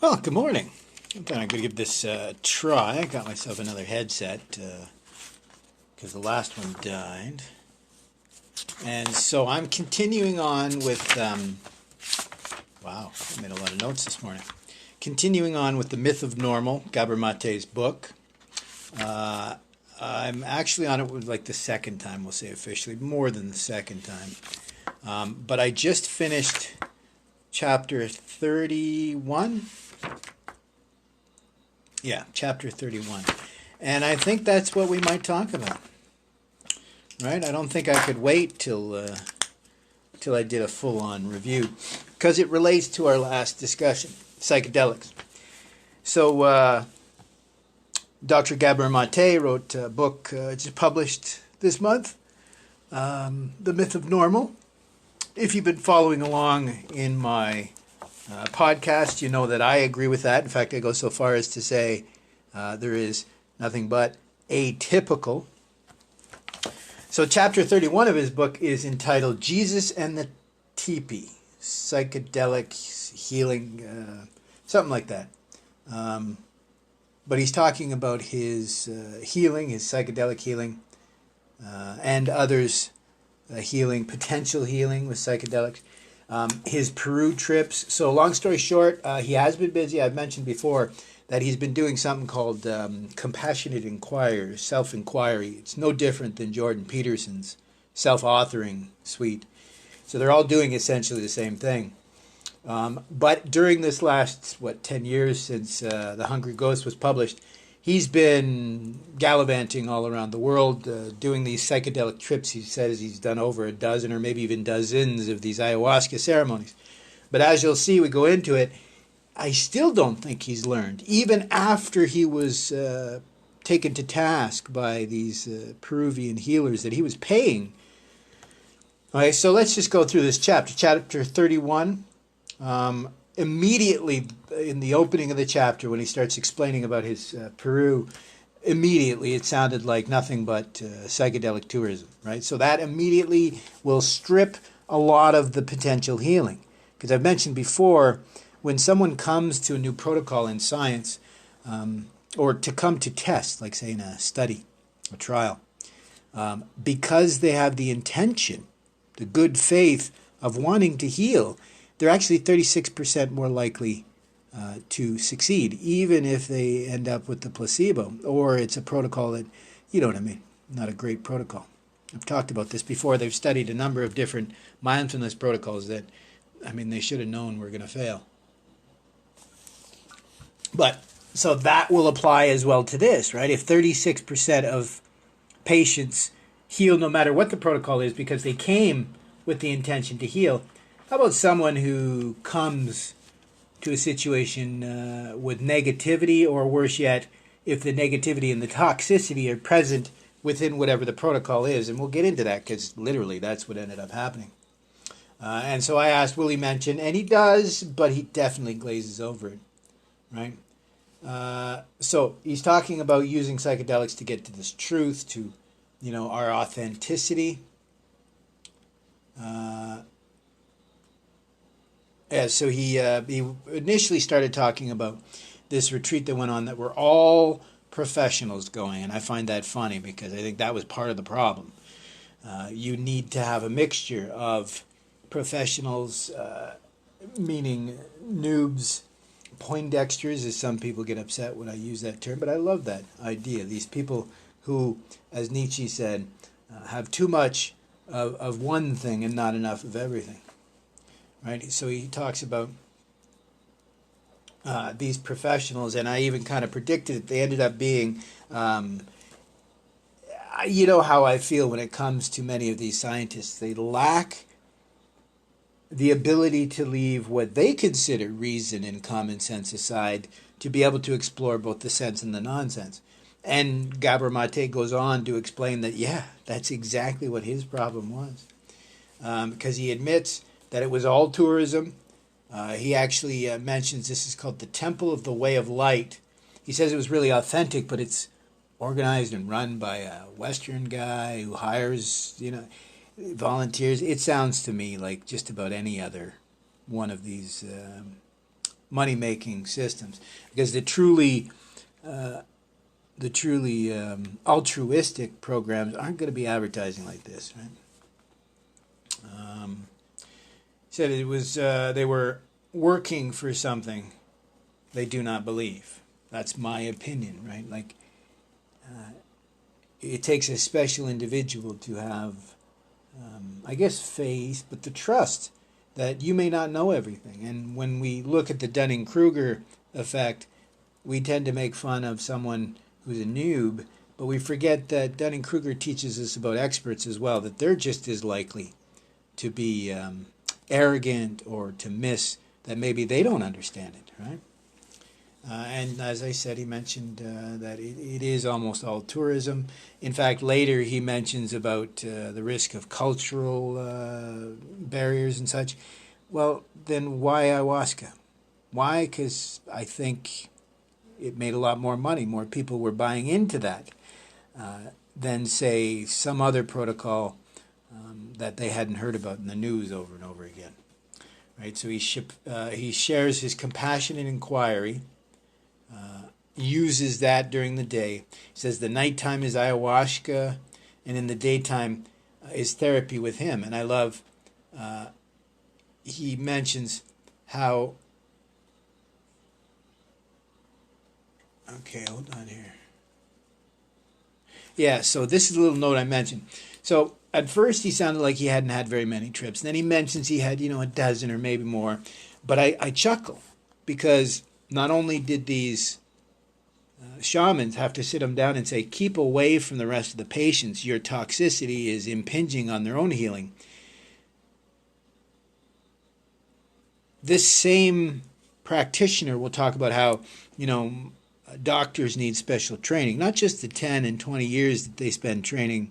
Well, good morning. I thought I'm going to give this a try. I got myself another headset because the last one died. And so I'm continuing on with, wow, I made a lot of notes this morning. Continuing on with The Myth of Normal, Gabor Mate's book. I'm actually on it with like the second time, we'll say officially, more than the second time. But I just finished chapter 31. Yeah, chapter 31. And I think that's what we might talk about. Right? I don't think I could wait till I did a full-on review because it relates to our last discussion, psychedelics. So Dr. Gabor Mate wrote a book just published this month, The Myth of Normal. If you've been following along in my podcast, you know that I agree with that. In fact, I go so far as to say there is nothing but atypical. So chapter 31 of his book is entitled Jesus and the Teepee, Psychedelic Healing, something like that. But he's talking about his healing, his psychedelic healing, and others' healing, potential healing with psychedelics. His Peru trips. So long story short, he has been busy. I've mentioned before that he's been doing something called compassionate inquiry, self-inquiry. It's no different than Jordan Peterson's self-authoring suite. So they're all doing essentially the same thing. But during this last, 10 years since The Hungry Ghost was published, he's been gallivanting all around the world, doing these psychedelic trips. He says he's done over a dozen or maybe even dozens of these ayahuasca ceremonies. But as you'll see, we go into it, I still don't think he's learned, even after he was taken to task by these Peruvian healers that he was paying. Okay, so let's just go through this chapter. Chapter 31. Immediately in the opening of the chapter, when he starts explaining about his Peru, immediately it sounded like nothing but psychedelic tourism, right? So that immediately will strip a lot of the potential healing. Because I've mentioned before, when someone comes to a new protocol in science, or to come to test, like say in a study, a trial, because they have the intention, the good faith of wanting to heal, they're actually 36% more likely to succeed, even if they end up with the placebo, or it's a protocol that, you know what I mean, not a great protocol. I've talked about this before. They've studied a number of different mindfulness protocols that, they should have known were going to fail. But, so that will apply as well to this, right? If 36% of patients heal no matter what the protocol is because they came with the intention to heal, how about someone who comes to a situation with negativity, or worse yet, if the negativity and the toxicity are present within whatever the protocol is? And we'll get into that because literally that's what ended up happening. And so I asked, will he mention? And he does, but he definitely glazes over it, right? So he's talking about using psychedelics to get to this truth, to, our authenticity. So he initially started talking about this retreat that went on that were all professionals going, and I find that funny because I think that was part of the problem. You need to have a mixture of professionals, meaning noobs, Poindexters, as some people get upset when I use that term, but I love that idea. These people who, as Nietzsche said, have too much of one thing and not enough of everything. Right? So he talks about these professionals, and I even kind of predicted that they ended up being, you know how I feel when it comes to many of these scientists. They lack the ability to leave what they consider reason and common sense aside to be able to explore both the sense and the nonsense. And Gabor Mate goes on to explain that, yeah, that's exactly what his problem was. Because he admits that it was all tourism. He actually mentions this is called the Temple of the Way of Light. He says it was really authentic, but it's organized and run by a Western guy who hires, volunteers. It sounds to me like just about any other one of these money-making systems, because the truly altruistic programs aren't going to be advertising like this, right? Said it was they were working for something they do not believe. That's my opinion, right? Like, it takes a special individual to have, I guess, faith, but the trust that you may not know everything. And when we look at the Dunning-Kruger effect, we tend to make fun of someone who's a noob, but we forget that Dunning-Kruger teaches us about experts as well, that they're just as likely to be arrogant or to miss that maybe they don't understand it, right? And as I said, he mentioned that it is almost all tourism. In fact, later he mentions about the risk of cultural barriers and such. Well, then why ayahuasca? Why? Because I think it made a lot more money. More people were buying into that than, say, some other protocol that they hadn't heard about in the news over and over again. Right? So he shares his compassionate inquiry, uses that during the day. He says the nighttime is ayahuasca, and in the daytime is therapy with him. And I love, he mentions how, okay, hold on here. Yeah, so this is a little note I mentioned. So at first he sounded like he hadn't had very many trips. And then he mentions he had, a dozen or maybe more. But I chuckle, because not only did these shamans have to sit him down and say, keep away from the rest of the patients, your toxicity is impinging on their own healing. This same practitioner will talk about how, doctors need special training, not just the 10 and 20 years that they spend training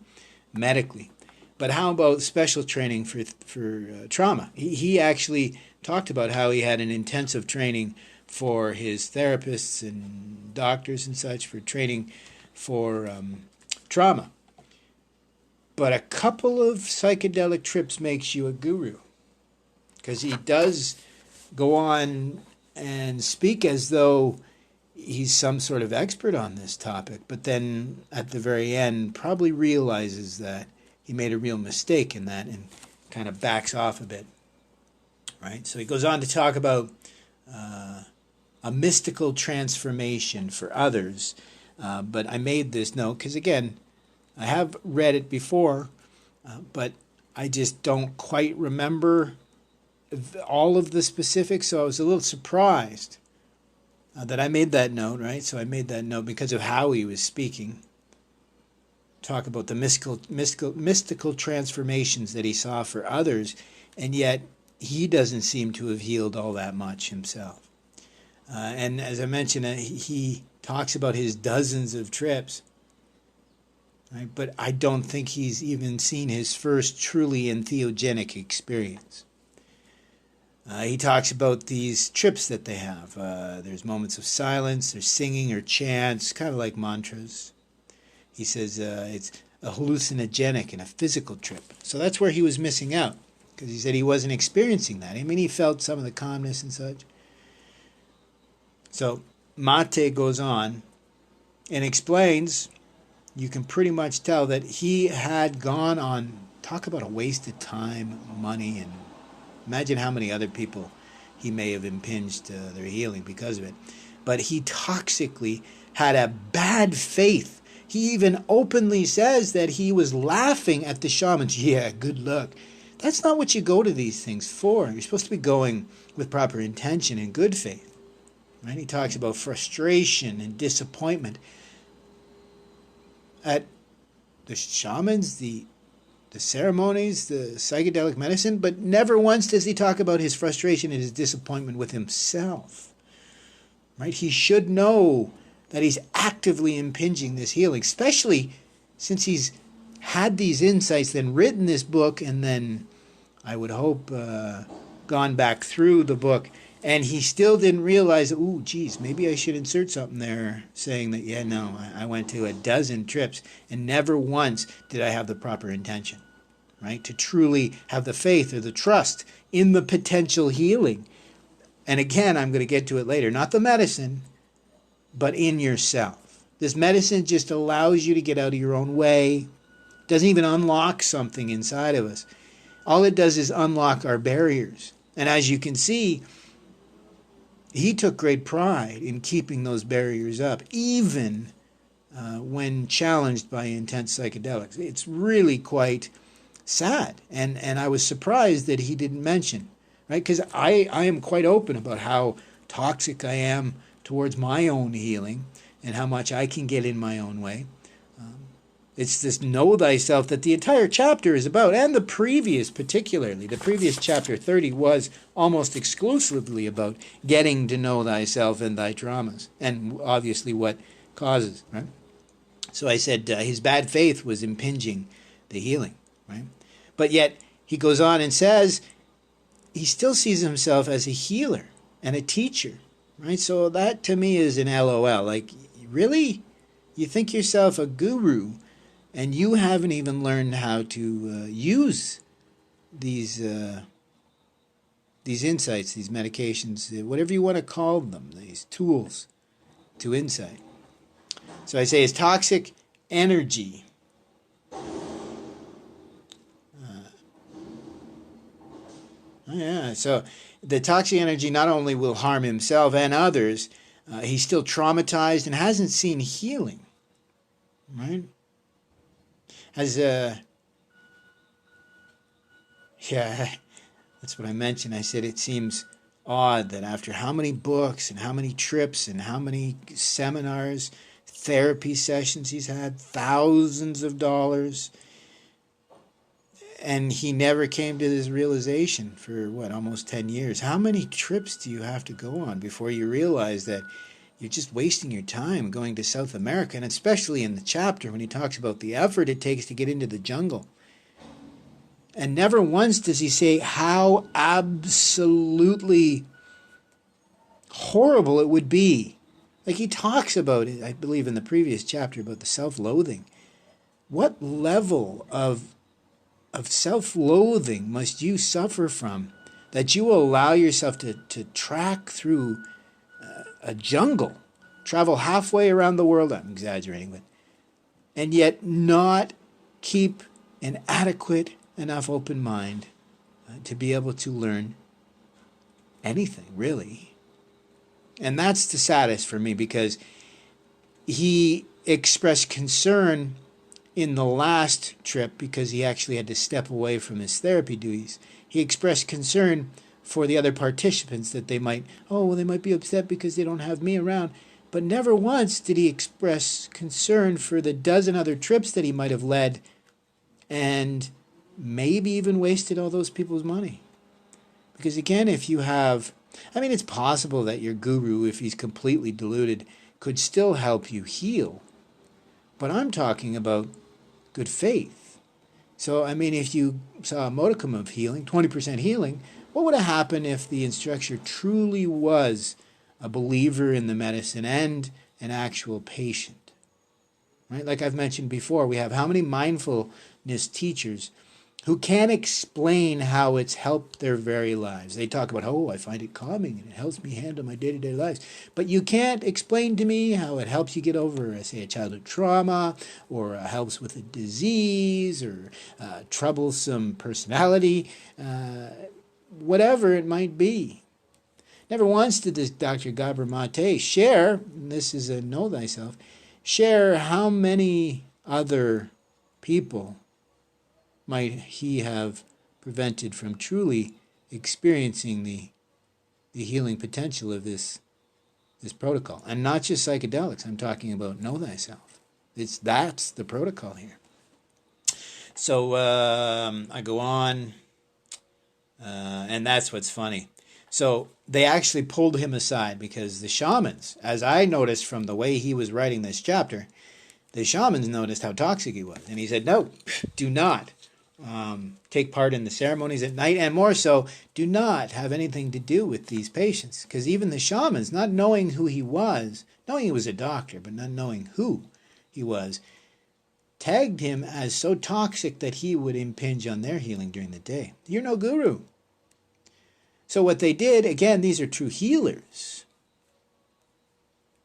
medically, but how about special training for trauma? He actually talked about how he had an intensive training for his therapists and doctors and such, for training for trauma. But a couple of psychedelic trips makes you a guru, because he does go on and speak as though he's some sort of expert on this topic, but then at the very end probably realizes that he made a real mistake in that and kind of backs off a bit, right? So he goes on to talk about a mystical transformation for others, but I made this note because, again, I have read it before, but I just don't quite remember all of the specifics, so I was a little surprised that I made that note, right? So I made that note because of how he was speaking. Talk about the mystical transformations that he saw for others, and yet he doesn't seem to have healed all that much himself. And as I mentioned, he talks about his dozens of trips, right? But I don't think he's even seen his first truly entheogenic experience. He talks about these trips that they have. There's moments of silence, there's singing or chants, kind of like mantras. He says it's a hallucinogenic and a physical trip. So that's where he was missing out, because he said he wasn't experiencing that. I mean, he felt some of the calmness and such. So Mate goes on and explains, you can pretty much tell that he had gone on, talk about a waste of time, money, and imagine how many other people he may have impinged their healing because of it. But he toxically had a bad faith. He even openly says that he was laughing at the shamans. Yeah, good luck. That's not what you go to these things for. You're supposed to be going with proper intention and good faith. Right? He talks about frustration and disappointment at the shamans, the ceremonies, the psychedelic medicine, but never once does he talk about his frustration and his disappointment with himself. Right? He should know that he's actively impinging this healing, especially since he's had these insights, then written this book, and then, I would hope, gone back through the book, and he still didn't realize, ooh, geez, maybe I should insert something there saying that, yeah, no, I went to a dozen trips, and never once did I have the proper intention, right? To truly have the faith or the trust in the potential healing. And again, I'm going to get to it later. Not the medicine, but in yourself. This medicine just allows you to get out of your own way. Doesn't even unlock something inside of us. All it does is unlock our barriers. And as you can see, he took great pride in keeping those barriers up, even when challenged by intense psychedelics. It's really quite sad. And I was surprised that he didn't mention, right? Because I am quite open about how toxic I am towards my own healing and how much I can get in my own way. It's this know thyself that the entire chapter is about, and the previous particularly. The previous chapter 30 was almost exclusively about getting to know thyself and thy traumas, and obviously what causes, right? So I said his bad faith was impinging the healing, right? But yet he goes on and says he still sees himself as a healer and a teacher, right? So that to me is an LOL. Like, really? You think yourself a guru, and you haven't even learned how to use these insights, these medications, whatever you want to call them, these tools to insight. So I say it's toxic energy. So the toxic energy not only will harm himself and others, he's still traumatized and hasn't seen healing, right? Yeah, that's what I mentioned. I said it seems odd that after how many books and how many trips and how many seminars, therapy sessions he's had, thousands of dollars, and he never came to this realization for, almost 10 years. How many trips do you have to go on before you realize that you're just wasting your time going to South America? And especially in the chapter when he talks about the effort it takes to get into the jungle. And never once does he say how absolutely horrible it would be. Like he talks about it, I believe in the previous chapter, about the self-loathing. What level of self-loathing must you suffer from that you will allow yourself to track through a jungle, travel halfway around the world, I'm exaggerating, but, and yet not keep an adequate enough open mind to be able to learn anything, really. And that's the saddest for me, because he expressed concern in the last trip because he actually had to step away from his therapy duties. He expressed concern for the other participants that they might be upset because they don't have me around. But never once did he express concern for the dozen other trips that he might have led and maybe even wasted all those people's money. Because again, if you have, it's possible that your guru, if he's completely deluded, could still help you heal. But I'm talking about good faith. So, if you saw a modicum of healing, 20% healing, what would have happened if the instructor truly was a believer in the medicine and an actual patient? Right? Like I've mentioned before, we have how many mindfulness teachers who can't explain how it's helped their very lives. They talk about, I find it calming and it helps me handle my day-to-day lives. But you can't explain to me how it helps you get over, say, a childhood trauma, or helps with a disease, or troublesome personality, whatever it might be. Never once did this Dr. Gabor Mate share, and this is a know thyself, share how many other people might he have prevented from truly experiencing the healing potential of this protocol. And not just psychedelics, I'm talking about know thyself. That's the protocol here. So I go on, and that's what's funny. So they actually pulled him aside because the shamans, as I noticed from the way he was writing this chapter, the shamans noticed how toxic he was. And he said, no, do not take part in the ceremonies at night, and more so, do not have anything to do with these patients. Because even the shamans, not knowing who he was, knowing he was a doctor, but not knowing who he was, tagged him as so toxic that he would impinge on their healing during the day. You're no guru. So what they did, again, these are true healers.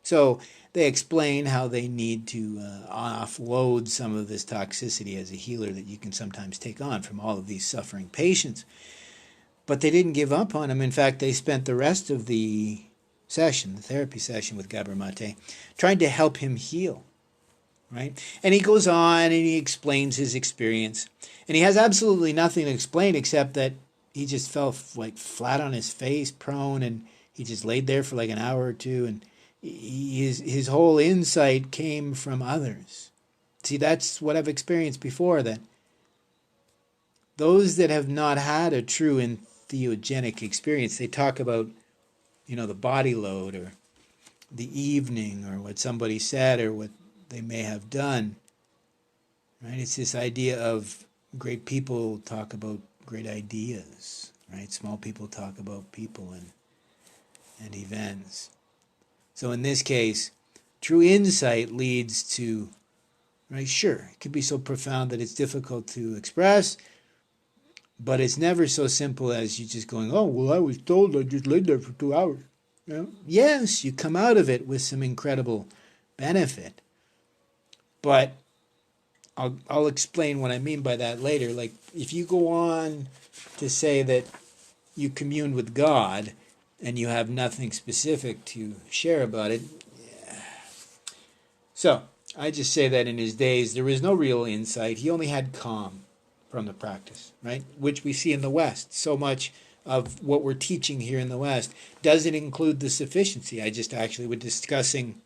So they explain how they need to offload some of this toxicity as a healer that you can sometimes take on from all of these suffering patients. But they didn't give up on him. In fact, they spent the rest of the session, the therapy session with Gabor Mate, trying to help him heal. Right? And he goes on and he explains his experience. And he has absolutely nothing to explain except that he just fell like flat on his face, prone, and he just laid there for like an hour or two. And his whole insight came from others. See, that's what I've experienced before, that those that have not had a true entheogenic experience, they talk about, the body load or the evening or what somebody said or what they may have done, right? It's this idea of great people talk about great ideas, right? Small people talk about people and events. So in this case, true insight leads to, right, sure, it could be so profound that it's difficult to express, but it's never so simple as you just going, oh, well, I was told I just laid there for 2 hours. Yes, you come out of it with some incredible benefit. But I'll explain what I mean by that later. Like, if you go on to say that you communed with God and you have nothing specific to share about it. Yeah. So, I just say that in his days, there was no real insight. He only had calm from the practice, right? Which we see in the West. So much of what we're teaching here in the West doesn't include the sufficiency. I just actually was discussing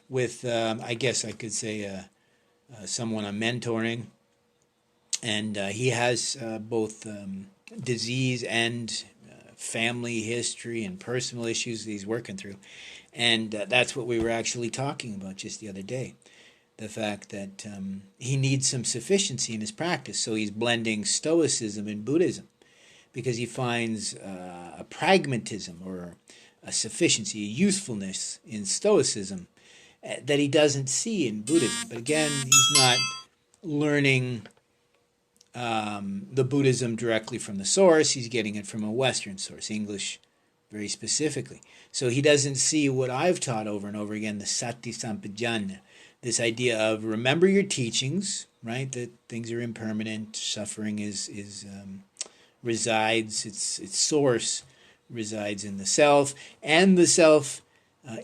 with, I guess I could say, someone I'm mentoring, and he has both disease and family history and personal issues that he's working through. And that's what we were actually talking about just the other day. The fact that he needs some sufficiency in his practice. So he's blending Stoicism and Buddhism because he finds a pragmatism or a sufficiency, a usefulness in Stoicism that he doesn't see in Buddhism. But again, he's not learning the Buddhism directly from the source. He's getting it from a Western source, English very specifically. So he doesn't see what I've taught over and over again, the sati sampajanya, this idea of remember your teachings, right? That things are impermanent, suffering resides, its source resides in the self, and the self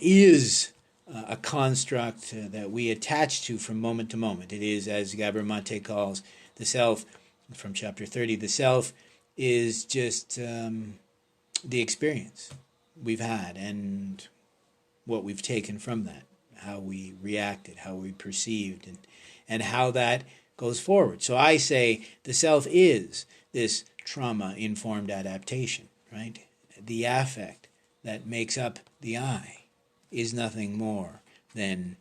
is a construct that we attach to from moment to moment. It is, as Gabor Mate calls the self, from chapter 30, the self is just the experience we've had and what we've taken from that, how we reacted, how we perceived, and how that goes forward. So I say the self is this trauma-informed adaptation, right? The affect that makes up the I is nothing more than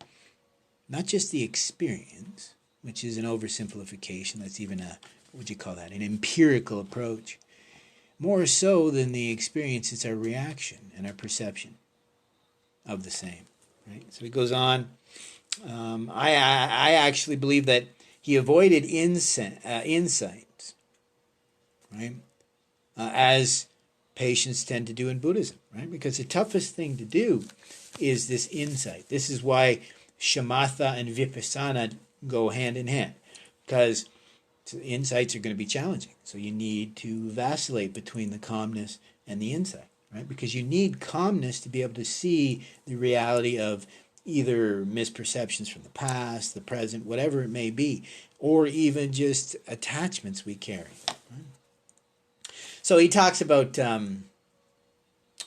not just the experience, which is an oversimplification. That's even an empirical approach. More so than the experience, it's our reaction and our perception of the same. Right? So he goes on. I actually believe that he avoided insights, right? As patients tend to do in Buddhism, right? Because the toughest thing to do is this insight. This is why shamatha and vipassana go hand in hand, because insights are going to be challenging. So you need to vacillate between the calmness and the insight, right? Because you need calmness to be able to see the reality of either misperceptions from the past, the present, whatever it may be, or even just attachments we carry. Right? So he talks about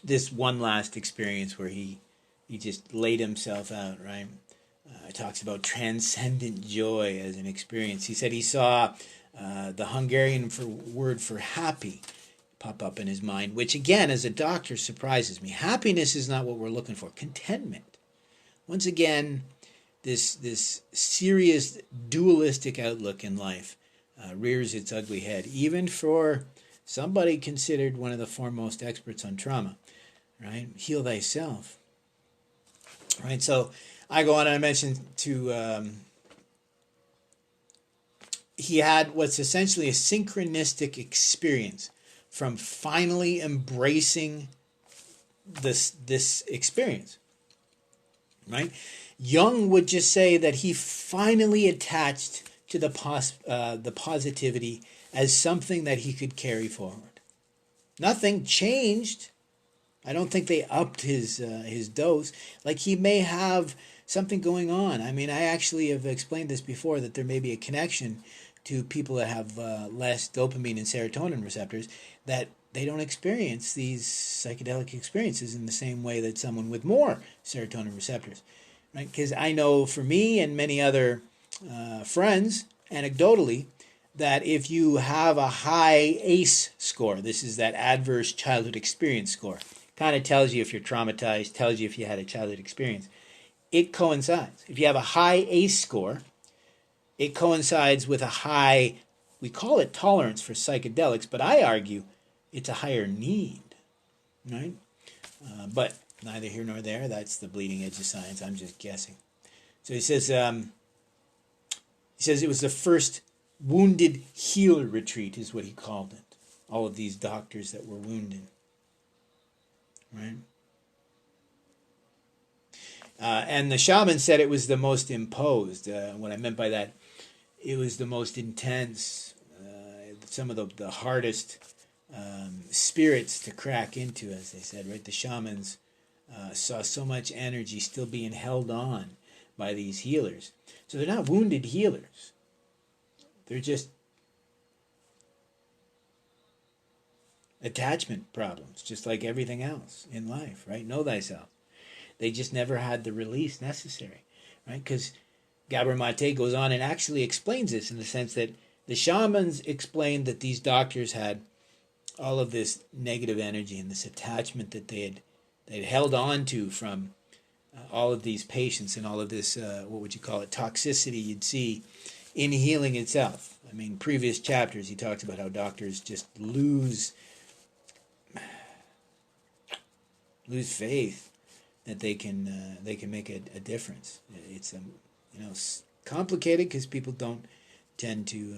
this one last experience where he just laid himself out, right? He talks about transcendent joy as an experience. He said he saw the Hungarian word for happy pop up in his mind, which again, as a doctor, surprises me. Happiness is not what we're looking for. Contentment. Once again, this serious dualistic outlook in life rears its ugly head, even for somebody considered one of the foremost experts on trauma, right? Heal thyself, right? So I go on and I mentioned he had what's essentially a synchronistic experience from finally embracing this experience, right? Jung would just say that he finally attached to the positivity as something that he could carry forward. Nothing changed. I don't think they upped his dose. Like, he may have something going on. I mean, I actually have explained this before, that there may be a connection to people that have less dopamine and serotonin receptors, that they don't experience these psychedelic experiences in the same way that someone with more serotonin receptors, right? Because I know for me and many other friends, anecdotally, that if you have a high ACE score, this is that adverse childhood experience score, kind of tells you if you're traumatized, tells you if you had a childhood experience. It coincides. If you have a high ACE score, it coincides with a high, we call it tolerance for psychedelics, but I argue it's a higher need, right? But neither here nor there. That's the bleeding edge of science. I'm just guessing. So he says it was the first wounded heal retreat, is what he called it. All of these doctors that were wounded, right? And the shaman said it was the most imposed. What I meant by that, it was the most intense, some of the hardest spirits to crack into, as they said, right? The shamans saw so much energy still being held on by these healers. So they're not wounded healers. They're just attachment problems, just like everything else in life, right? Know thyself. They just never had the release necessary, right? Because Gabor Mate goes on and actually explains this in the sense that the shamans explained that these doctors had all of this negative energy and this attachment that they'd held on to from all of these patients, and all of this, what would you call it, toxicity you'd see in healing itself. I mean, previous chapters he talks about how doctors just lose faith that they can make a difference. It's complicated because people don't tend to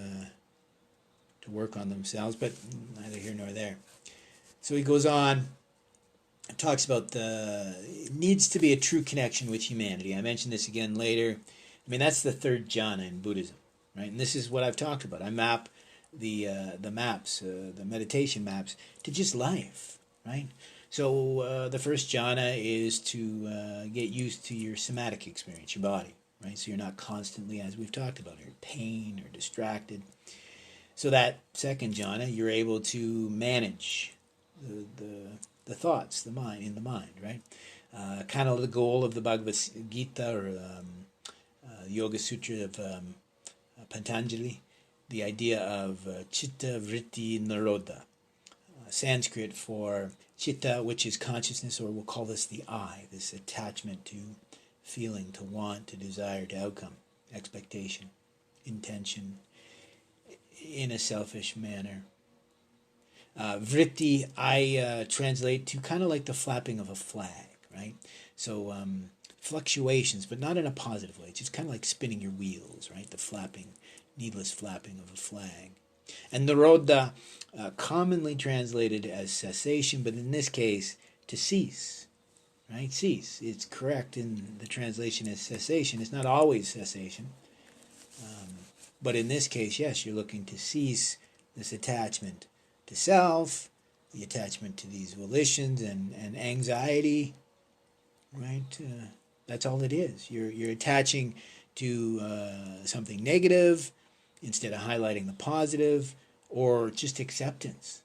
work on themselves, but neither here nor there. So he goes on and talks about it needs to be a true connection with humanity. I mentioned this again later. I mean, that's the third jhana in Buddhism, right? And this is what I've talked about. I map the maps, the meditation maps, to just life, right? So the first jhana is to get used to your somatic experience, your body, right? So you're not constantly, as we've talked about, in pain or distracted. So that second jhana, you're able to manage the thoughts, the mind, right? Kind of the goal of the Bhagavad Gita or Yoga Sutra of Patanjali, the idea of chitta vritti nirodha, Sanskrit for chitta, which is consciousness, or we'll call this the I, this attachment to feeling, to want, to desire, to outcome, expectation, intention, in a selfish manner. Vritti, I translate to kind of like the flapping of a flag, right? So fluctuations, but not in a positive way. It's just kind of like spinning your wheels, right? The flapping, needless flapping of a flag. And nirodha, commonly translated as cessation, but in this case, to cease, right? Cease. It's correct in the translation as cessation. It's not always cessation. But in this case, yes, you're looking to cease this attachment to self, the attachment to these volitions and anxiety, right? That's all it is. You're attaching to something negative instead of highlighting the positive, or just acceptance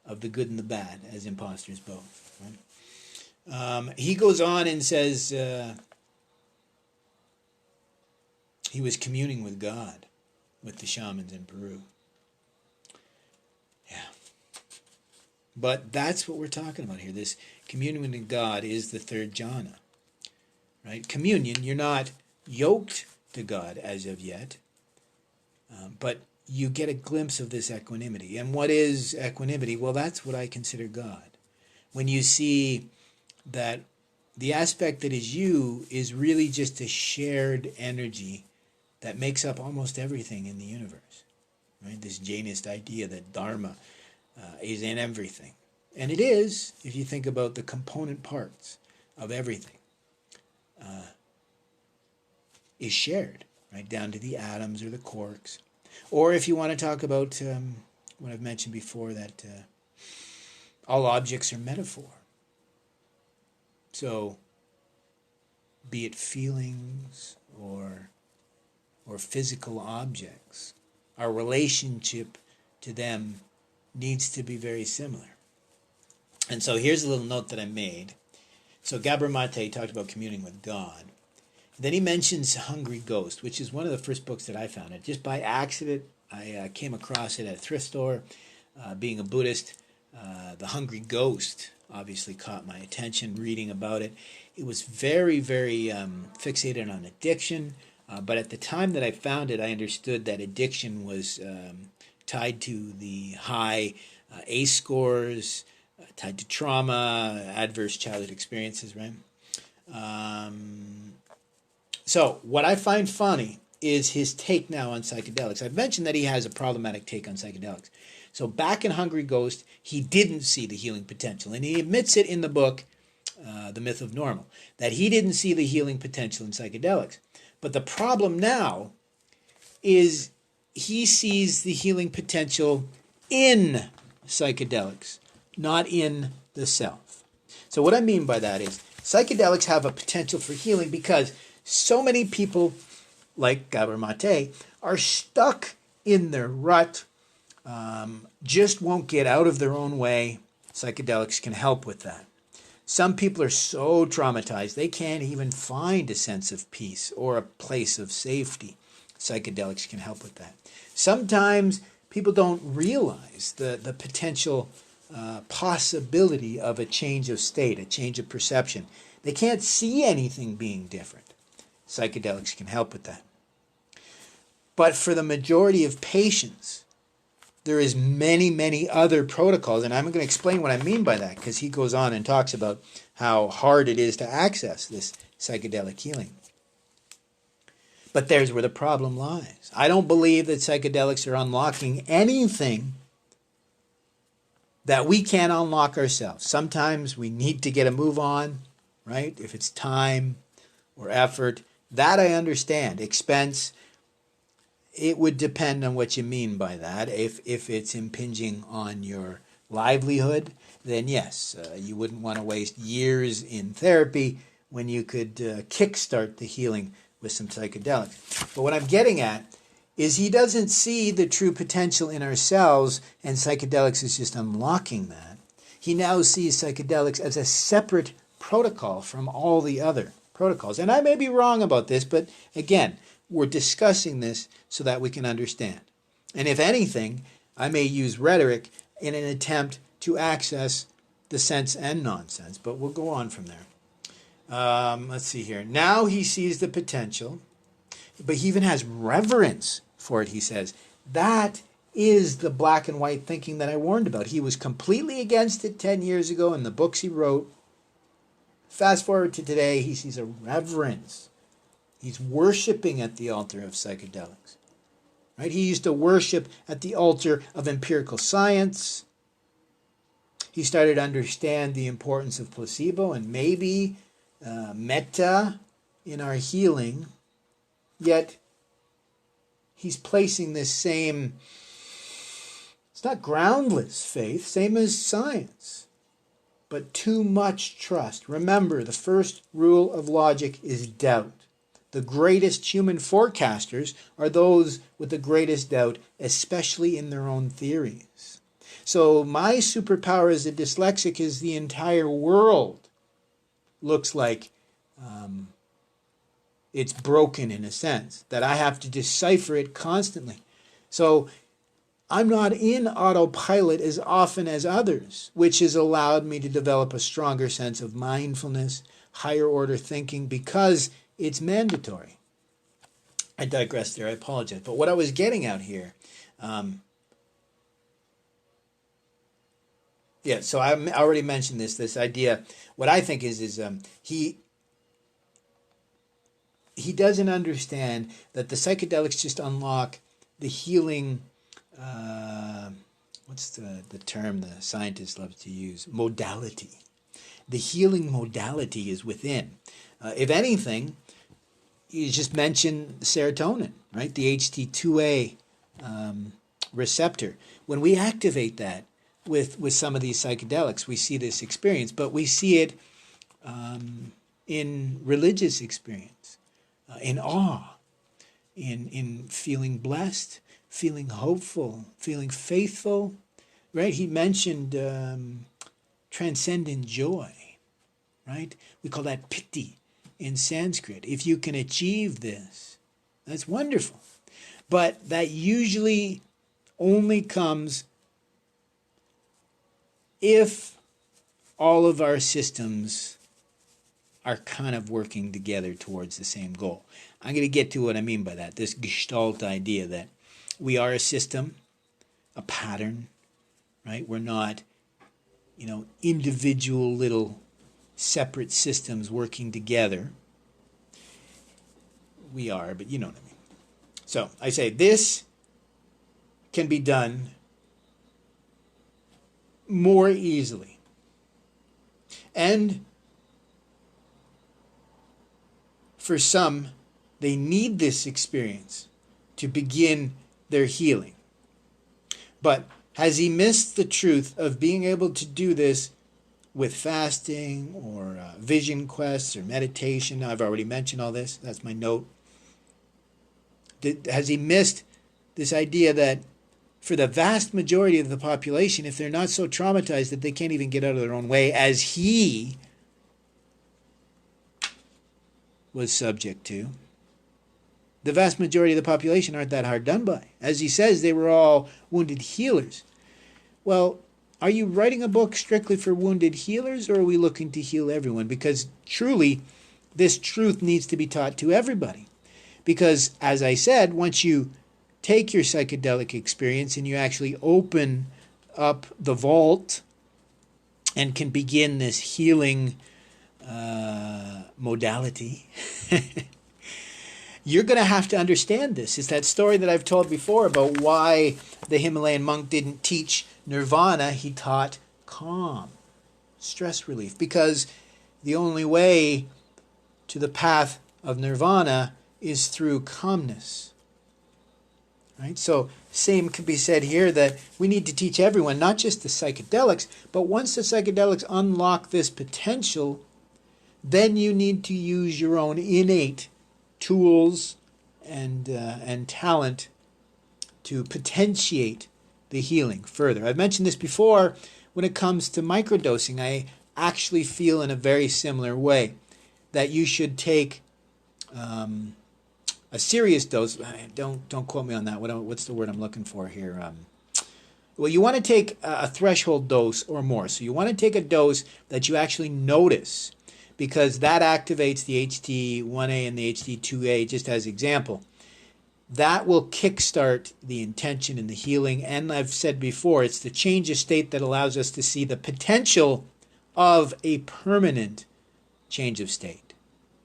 of the good and the bad as imposters both. Right? He goes on and says he was communing with God, with the shamans in Peru. Yeah. But that's what we're talking about here. This communion with God is the third jhana. Right? Communion, you're not yoked to God as of yet, but you get a glimpse of this equanimity. And what is equanimity? Well, that's what I consider God. When you see that the aspect that is you is really just a shared energy that makes up almost everything in the universe. Right? This Jainist idea that Dharma is in everything. And it is, if you think about the component parts of everything, is shared, right down to the atoms or the quarks. Or if you want to talk about what I've mentioned before, that all objects are metaphor. So, be it feelings or physical objects, our relationship to them needs to be very similar. And so here's a little note that I made. So Gabor Mate talked about communing with God. Then he mentions Hungry Ghost, which is one of the first books that I found. And just by accident, I came across it at a thrift store. Being a Buddhist, The Hungry Ghost obviously caught my attention reading about it. It was very, very fixated on addiction. But at the time that I found it, I understood that addiction was tied to the high ACE scores, tied to trauma, adverse childhood experiences, right? So what I find funny is his take now on psychedelics. I've mentioned that he has a problematic take on psychedelics. So back in Hungry Ghost, he didn't see the healing potential. And he admits it in the book, The Myth of Normal, that he didn't see the healing potential in psychedelics. But the problem now is he sees the healing potential in psychedelics, not in the self. So what I mean by that is psychedelics have a potential for healing because so many people, like Gabor Mate, are stuck in their rut, just won't get out of their own way. Psychedelics can help with that. Some people are so traumatized they can't even find a sense of peace or a place of safety. Psychedelics can help with that. Sometimes people don't realize the potential possibility of a change of state, a change of perception. They can't see anything being different. Psychedelics can help with that. But for the majority of patients, there is many, many other protocols, and I'm going to explain what I mean by that because he goes on and talks about how hard it is to access this psychedelic healing. But there's where the problem lies. I don't believe that psychedelics are unlocking anything that we can't unlock ourselves. Sometimes we need to get a move on, right? If it's time or effort, that I understand. Expense, it would depend on what you mean by that. If it's impinging on your livelihood, then yes, you wouldn't want to waste years in therapy when you could kickstart the healing with some psychedelics. But what I'm getting at is he doesn't see the true potential in ourselves, and psychedelics is just unlocking that. He now sees psychedelics as a separate protocol from all the other protocols. And I may be wrong about this, but again, we're discussing this so that we can understand. And if anything, I may use rhetoric in an attempt to access the sense and nonsense, but we'll go on from there. Let's see here. Now he sees the potential, but he even has reverence for it, he says. That is the black and white thinking that I warned about. He was completely against it 10 years ago in the books he wrote. Fast forward to today, he sees a reverence. He's worshiping at the altar of psychedelics. Right? He used to worship at the altar of empirical science. He started to understand the importance of placebo and maybe metta in our healing. Yet he's placing this same, it's not groundless faith, same as science, but too much trust. Remember, the first rule of logic is doubt. The greatest human forecasters are those with the greatest doubt, especially in their own theories. So my superpower as a dyslexic is the entire world looks like it's broken in a sense, that I have to decipher it constantly. So I'm not in autopilot as often as others, which has allowed me to develop a stronger sense of mindfulness, higher order thinking, because it's mandatory. I digress there, I apologize. But what I was getting at here, so I already mentioned this idea. What I think is he doesn't understand that the psychedelics just unlock the healing what's the term the scientists love to use? Modality. The healing modality is within. If anything, you just mentioned serotonin, right? The HT2A receptor. When we activate that with some of these psychedelics, we see this experience, but we see it in religious experience, in awe, in feeling blessed, feeling hopeful, feeling faithful, right? He mentioned transcendent joy, right? We call that piti in Sanskrit. If you can achieve this, that's wonderful. But that usually only comes if all of our systems are kind of working together towards the same goal. I'm going to get to what I mean by that, this Gestalt idea that we are a system, a pattern, right? We're not, individual little separate systems working together. We are, but you know what I mean. So I say this can be done more easily. And for some, they need this experience to begin their healing. But has he missed the truth of being able to do this with fasting or vision quests or meditation? I've already mentioned all this. That's my note. Has he missed this idea that for the vast majority of the population, if they're not so traumatized that they can't even get out of their own way, as he was subject to, the vast majority of the population aren't that hard done by. As he says, they were all wounded healers. Well, are you writing a book strictly for wounded healers, or are we looking to heal everyone? Because truly, this truth needs to be taught to everybody. Because, as I said, once you take your psychedelic experience and you actually open up the vault and can begin this healing modality, you're going to have to understand this. It's that story that I've told before about why the Himalayan monk didn't teach nirvana. He taught calm, stress relief, because the only way to the path of nirvana is through calmness. Right? So same can be said here, that we need to teach everyone, not just the psychedelics, but once the psychedelics unlock this potential, then you need to use your own innate tools and talent to potentiate the healing further. I've mentioned this before. When it comes to microdosing, I actually feel in a very similar way that you should take a serious dose. Don't quote me on that. What's the word I'm looking for here? Well, you want to take a threshold dose or more. So you want to take a dose that you actually notice, because that activates the HT1A and the HT2A, just as example. That will kickstart the intention and the healing. And I've said before, it's the change of state that allows us to see the potential of a permanent change of state.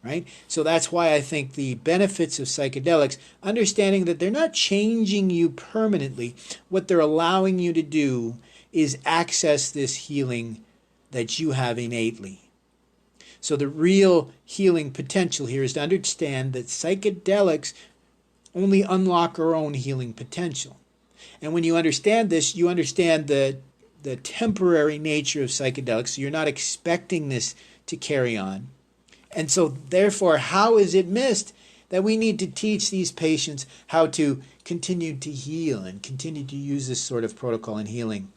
Right? So that's why I think the benefits of psychedelics, understanding that they're not changing you permanently, what they're allowing you to do is access this healing that you have innately. So the real healing potential here is to understand that psychedelics only unlock our own healing potential. And when you understand this, you understand the temporary nature of psychedelics. So you're not expecting this to carry on. And so, therefore, how is it missed that we need to teach these patients how to continue to heal and continue to use this sort of protocol in healing,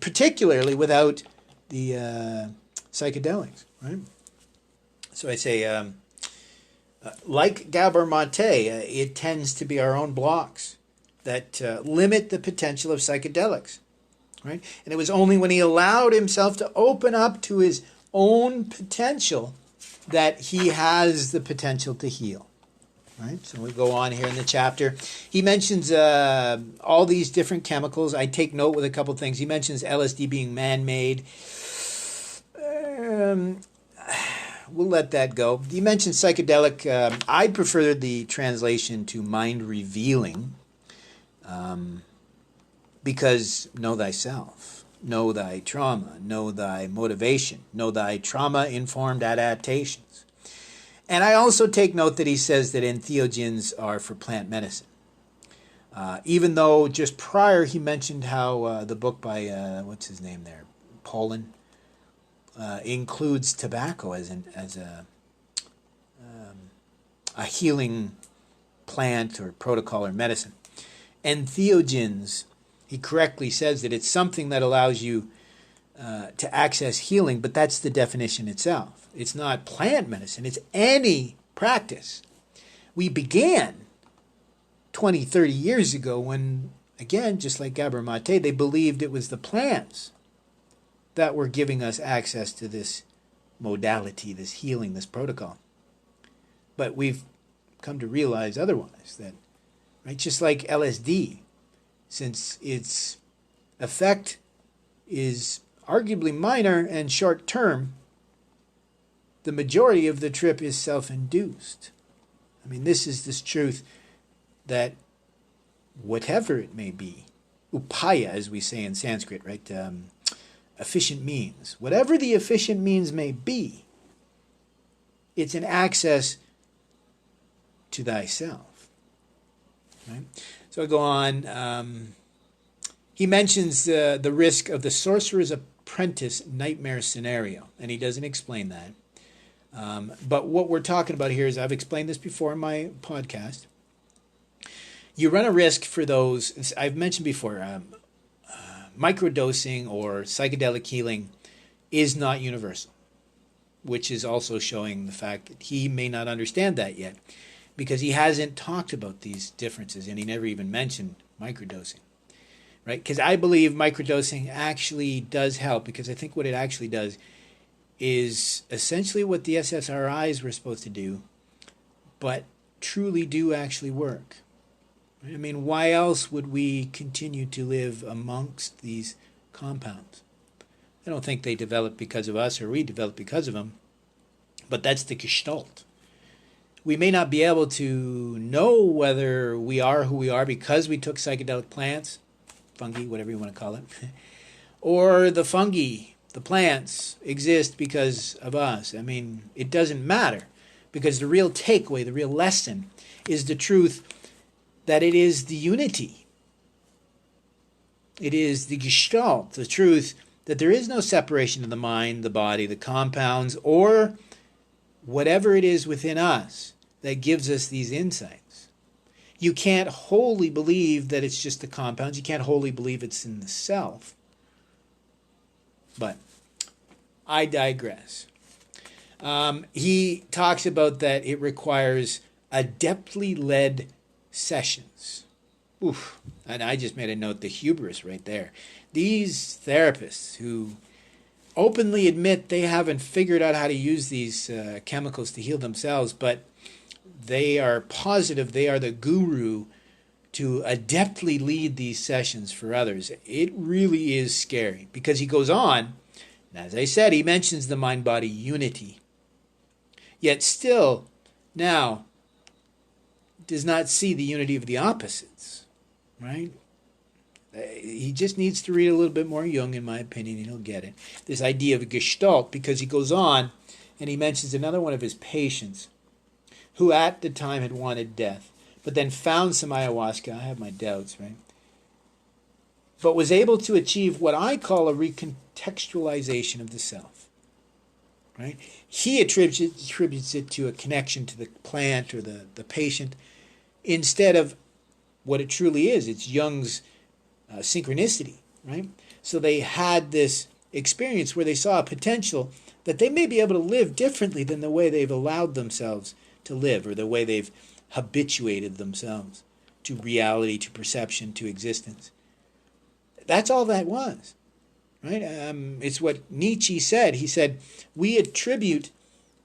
particularly without the psychedelics, right? So I say, like Gabor Mate, it tends to be our own blocks that limit the potential of psychedelics, right? And it was only when he allowed himself to open up to his own potential that he has the potential to heal. Right? So we go on here in the chapter. He mentions all these different chemicals. I take note with a couple things. He mentions LSD being man-made. We'll let that go. He mentions psychedelic. I prefer the translation to mind-revealing. Because know thyself, know thy trauma, know thy motivation, know thy trauma-informed adaptations. And I also take note that he says that entheogens are for plant medicine. Even though just prior he mentioned how the book by, what's his name there, Poland, includes tobacco as a healing plant or protocol or medicine. Entheogens, he correctly says that it's something that allows you to access healing, but that's the definition itself. It's not plant medicine, it's any practice. We began 20, 30 years ago when, again, just like Gabor Mate, they believed it was the plants that were giving us access to this modality, this healing, this protocol. But we've come to realize otherwise, that, right, just like LSD, since its effect is arguably minor and short-term, the majority of the trip is self-induced. I mean, this is this truth that whatever it may be, upaya, as we say in Sanskrit, right, efficient means, whatever the efficient means may be, it's an access to thyself. Right? So I go on. He mentions the risk of the sorcerer's apprentice nightmare scenario, and he doesn't explain that. But what we're talking about here is, I've explained this before in my podcast, you run a risk for those, I've mentioned before, microdosing or psychedelic healing is not universal, which is also showing the fact that he may not understand that yet, because he hasn't talked about these differences, and he never even mentioned microdosing, right? Because I believe microdosing actually does help, because I think what it actually does is essentially what the SSRIs were supposed to do, but truly do actually work. I mean, why else would we continue to live amongst these compounds? I don't think they develop because of us or we develop because of them, but that's the gestalt. We may not be able to know whether we are who we are because we took psychedelic plants, fungi, whatever you want to call it, or the fungi, the plants, exist because of us. I mean, it doesn't matter, because the real takeaway, the real lesson, is the truth that it is the unity. It is the gestalt, the truth that there is no separation of the mind, the body, the compounds, or whatever it is within us that gives us these insights. You can't wholly believe that it's just the compounds. You can't wholly believe it's in the self. But I digress. He talks about that it requires adeptly led sessions. Oof. And I just made a note, the hubris right there. These therapists who openly admit they haven't figured out how to use these chemicals to heal themselves, but they are positive they are the guru to adeptly lead these sessions for others. It really is scary, because he goes on, and as I said, he mentions the mind-body unity. Yet still, now, does not see the unity of the opposites, right? He just needs to read a little bit more Jung, in my opinion, and he'll get it. This idea of a gestalt, because he goes on and he mentions another one of his patients who at the time had wanted death, but then found some ayahuasca. I have my doubts, right? But was able to achieve what I call a recontextualization of the self, right? He attributes it to a connection to the plant or the patient, instead of what it truly is. It's Jung's synchronicity, right? So they had this experience where they saw a potential that they may be able to live differently than the way they've allowed themselves to live, or the way they've habituated themselves to reality, to perception, to existence. That's all that was, right? It's what Nietzsche said. He said, we attribute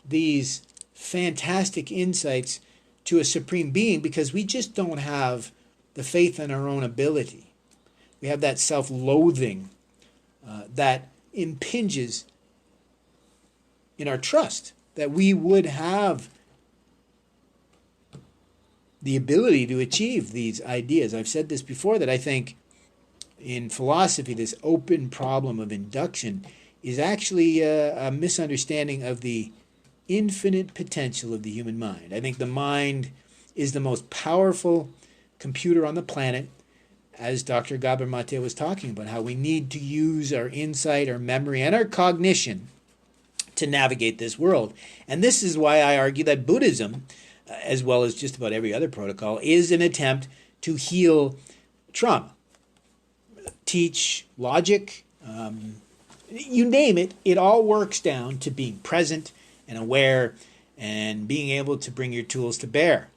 these fantastic insights to a supreme being because we just don't have the faith in our own ability. We have that self-loathing that impinges in our trust that we would have the ability to achieve these ideas. I've said this before, that I think in philosophy, this open problem of induction is actually a misunderstanding of the infinite potential of the human mind. I think the mind is the most powerful computer on the planet, as Dr. Gabor Mate was talking about, how we need to use our insight, our memory, and our cognition to navigate this world. And this is why I argue that Buddhism, as well as just about every other protocol, is an attempt to heal trauma. Teach logic, you name it, it all works down to being present and aware and being able to bring your tools to bear.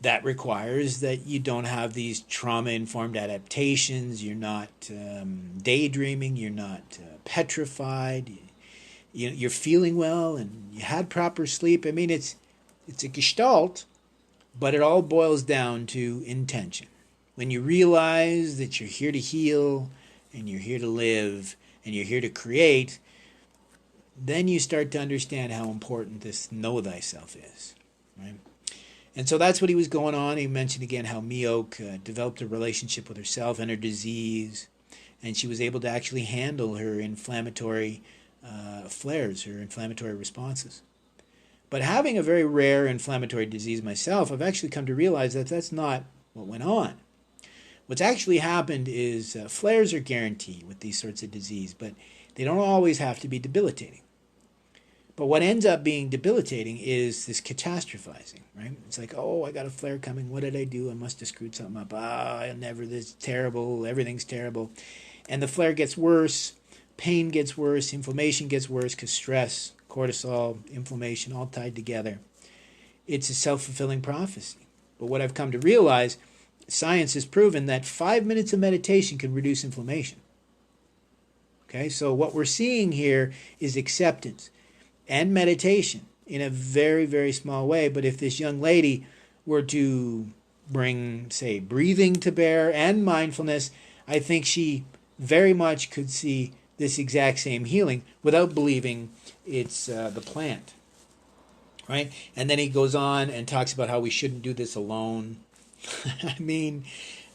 That requires that you don't have these trauma-informed adaptations, you're not daydreaming, you're not petrified, you're feeling well and you had proper sleep. I mean, it's a gestalt, but it all boils down to intention. When you realize that you're here to heal and you're here to live and you're here to create, then you start to understand how important this know thyself is, right? And so that's what he was going on. He mentioned again how Mioke developed a relationship with herself and her disease, and she was able to actually handle her inflammatory flares, her inflammatory responses. But having a very rare inflammatory disease myself, I've actually come to realize that that's not what went on. What's actually happened is flares are guaranteed with these sorts of disease, but they don't always have to be debilitating. But what ends up being debilitating is this catastrophizing, right? It's like, oh, I got a flare coming. What did I do? I must have screwed something up. I'll never, this is terrible. Everything's terrible. And the flare gets worse. Pain gets worse. Inflammation gets worse because stress, cortisol, inflammation, all tied together. It's a self-fulfilling prophecy. But what I've come to realize, science has proven that 5 minutes of meditation can reduce inflammation. Okay, so what we're seeing here is acceptance and meditation in a very, very small way. But if this young lady were to bring, say, breathing to bear and mindfulness, I think she very much could see this exact same healing without believing it's the plant, right? And then he goes on and talks about how we shouldn't do this alone. I mean,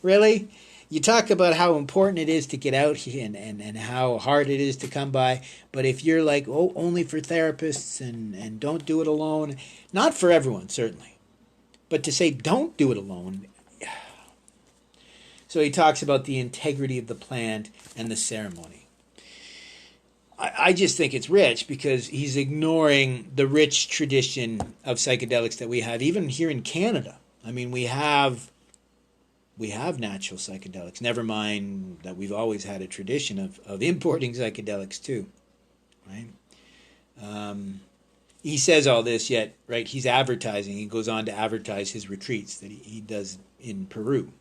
really? You talk about how important it is to get out here and how hard it is to come by, but if you're like, oh, only for therapists and don't do it alone, not for everyone, certainly, but to say don't do it alone. So he talks about the integrity of the plant and the ceremony. I just think it's rich because he's ignoring the rich tradition of psychedelics that we have, even here in Canada. I mean, we have natural psychedelics. Never mind that we've always had a tradition of importing psychedelics too, right? He says all this, yet, right, he's advertising. He goes on to advertise his retreats that he does in Peru.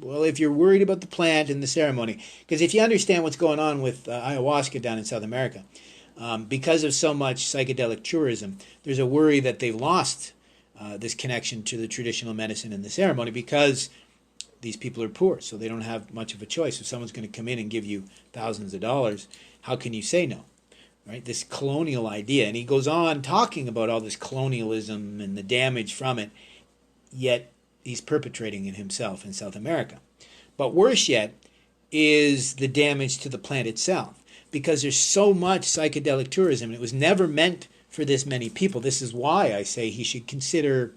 Well, if you're worried about the plant and the ceremony, because if you understand what's going on with ayahuasca down in South America, because of so much psychedelic tourism, there's a worry that they've lost this connection to the traditional medicine and the ceremony because these people are poor, so they don't have much of a choice. If someone's going to come in and give you thousands of dollars, how can you say no? Right? This colonial idea. And he goes on talking about all this colonialism and the damage from it, yet he's perpetrating it himself in South America. But worse yet is the damage to the plant itself, because there's so much psychedelic tourism, and it was never meant for this many people. This is why I say he should consider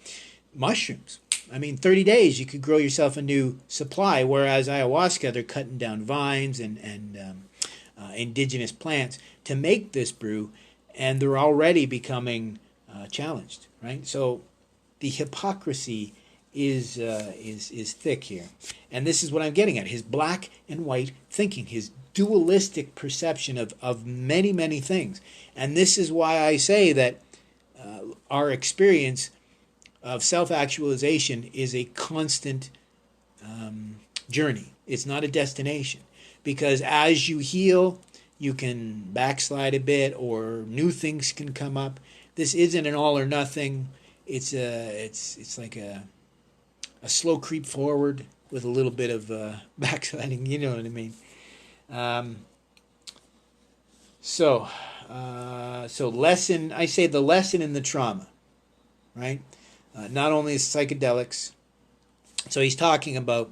mushrooms. I mean, 30 days, you could grow yourself a new supply, whereas ayahuasca, they're cutting down vines and indigenous plants to make this brew, and they're already becoming challenged, right? So the hypocrisy is thick here. And this is what I'm getting at, his black and white thinking, his dualistic perception of many, many things. And this is why I say that our experience of self-actualization is a constant journey. It's not a destination. Because as you heal, you can backslide a bit or new things can come up. This isn't an all or nothing. It's like a slow creep forward with a little bit of backsliding, you know what I mean? So lesson, I say the lesson in the trauma, right? Not only is psychedelics, so he's talking about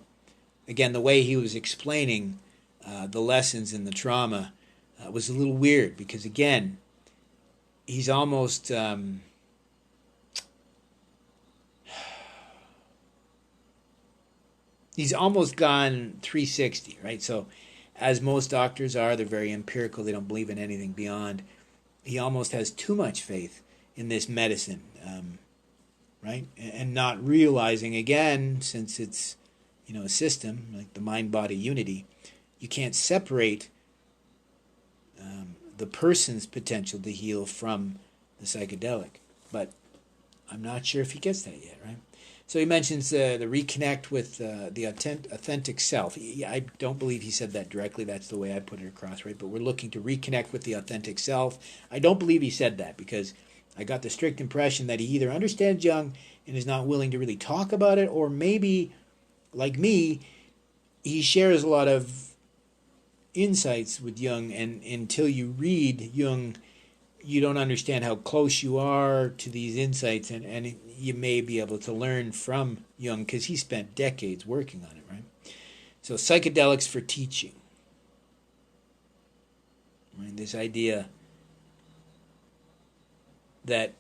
again, the way he was explaining the lessons in the trauma was a little weird because, again, he's almost he's almost gone 360, right? So, as most doctors are, they're very empirical. They don't believe in anything beyond. He almost has too much faith in this medicine, right? And not realizing, again, since it's a system like the mind-body unity, you can't separate the person's potential to heal from the psychedelic. But I'm not sure if he gets that yet, right? So he mentions the reconnect with the authentic self. I don't believe he said that directly. That's the way I put it across, right? But we're looking to reconnect with the authentic self. I don't believe he said that because I got the strict impression that he either understands Jung and is not willing to really talk about it, or maybe, like me, he shares a lot of insights with Jung, and until you read Jung, you don't understand how close you are to these insights, and you may be able to learn from Jung because he spent decades working on it, right? So psychedelics for teaching, right? This idea that,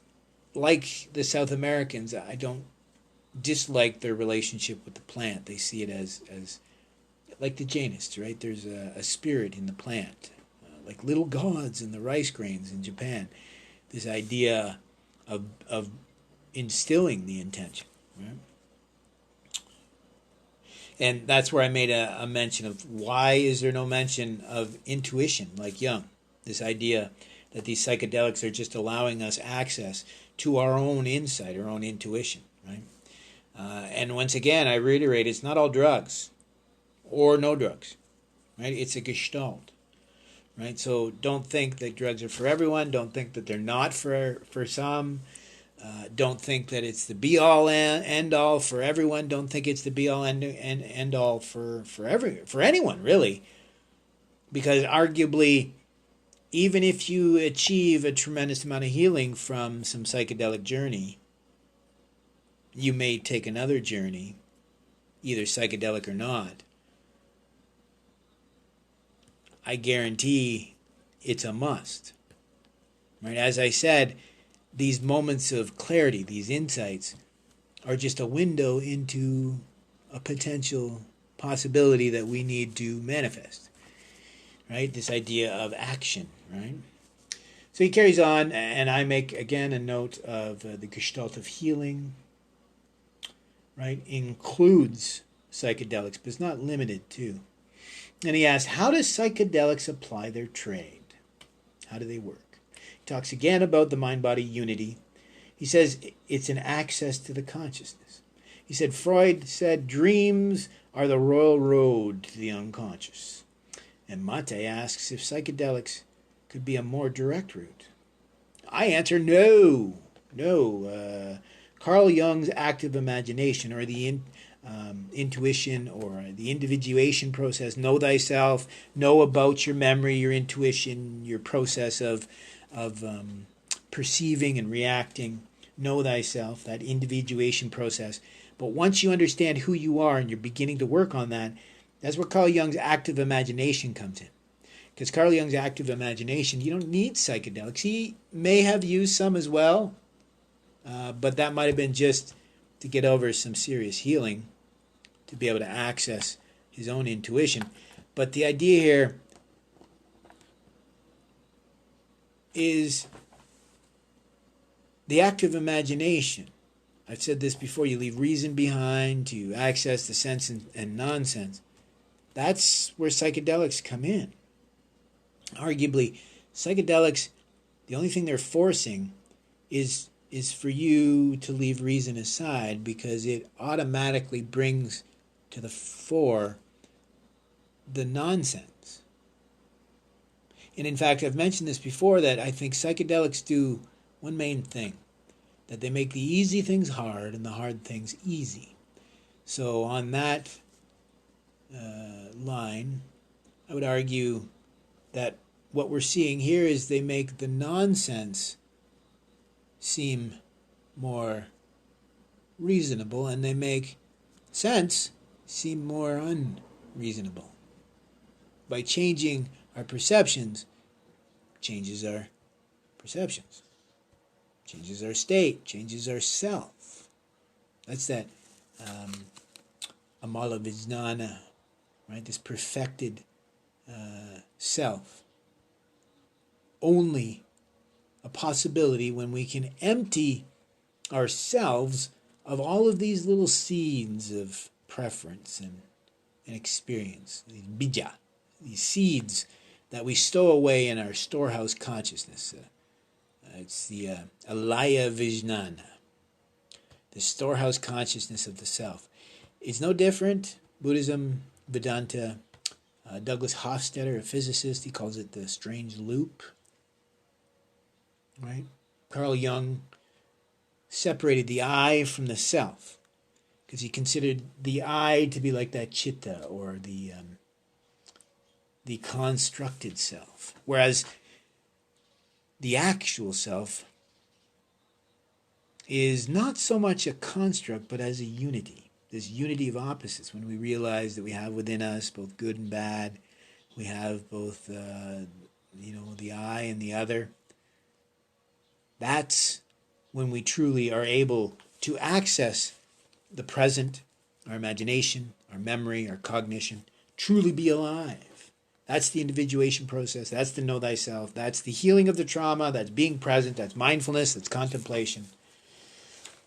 like the South Americans, I don't dislike their relationship with the plant. They see it as like the Jainists, right? There's a spirit in the plant, like little gods in the rice grains in Japan. This idea of instilling the intention, right? And that's where I made a mention of why is there no mention of intuition like Jung? This idea that these psychedelics are just allowing us access to our own insight, our own intuition, right? And once again, I reiterate, it's not all drugs or no drugs, right? It's a gestalt, right? So don't think that drugs are for everyone. Don't think that they're not for some. Don't think that it's the be-all end-all for everyone. Don't think it's the be-all end-all for anyone, really. Because arguably, even if you achieve a tremendous amount of healing from some psychedelic journey, you may take another journey, either psychedelic or not. I guarantee it's a must. Right? As I said, these moments of clarity, these insights, are just a window into a potential possibility that we need to manifest. Right? This idea of action, right? So he carries on, and I make, again, a note of the gestalt of healing, right? Includes psychedelics, but it's not limited to. And he asks, how does psychedelics apply their trade? How do they work? He talks again about the mind-body unity. He says it's an access to the consciousness. He said, Freud said dreams are the royal road to the unconscious. And Mate asks if psychedelics could be a more direct route. I answer no. Carl Jung's active imagination, or the intuition, or the individuation process, know thyself, know about your memory, your intuition, your process of perceiving and reacting, know thyself, that individuation process. But once you understand who you are and you're beginning to work on that, that's where Carl Jung's active imagination comes in. Because Carl Jung's active imagination, you don't need psychedelics. He may have used some as well, but that might have been just to get over some serious healing, to be able to access his own intuition. But the idea here is the active imagination. I've said this before, you leave reason behind to access the sense and nonsense. That's where psychedelics come in. Arguably, psychedelics, the only thing they're forcing is for you to leave reason aside, because it automatically brings to the fore the nonsense. And in fact, I've mentioned this before, that I think psychedelics do one main thing, that they make the easy things hard and the hard things easy. So on that line, I would argue that what we're seeing here is they make the nonsense seem more reasonable, and they make sense seem more unreasonable. By changing our perceptions, changes our perceptions, changes our state, changes our self. That's that amala vijnana, right? This perfected self. Only a possibility when we can empty ourselves of all of these little seeds of preference and experience, these bija, these seeds that we stow away in our storehouse consciousness. It's the alaya vijnana, the storehouse consciousness of the self. It's no different. Buddhism, Vedanta, Douglas Hofstadter, a physicist, he calls it the strange loop. Right? Carl Jung separated the I from the self because he considered the I to be like that chitta, or the constructed self, whereas the actual self is not so much a construct but as a unity, this unity of opposites. When we realize that we have within us both good and bad, we have both the I and the other, that's when we truly are able to access the present, our imagination, our memory, our cognition, truly be alive. That's the individuation process. That's the know thyself. That's the healing of the trauma. That's being present. That's mindfulness. That's contemplation.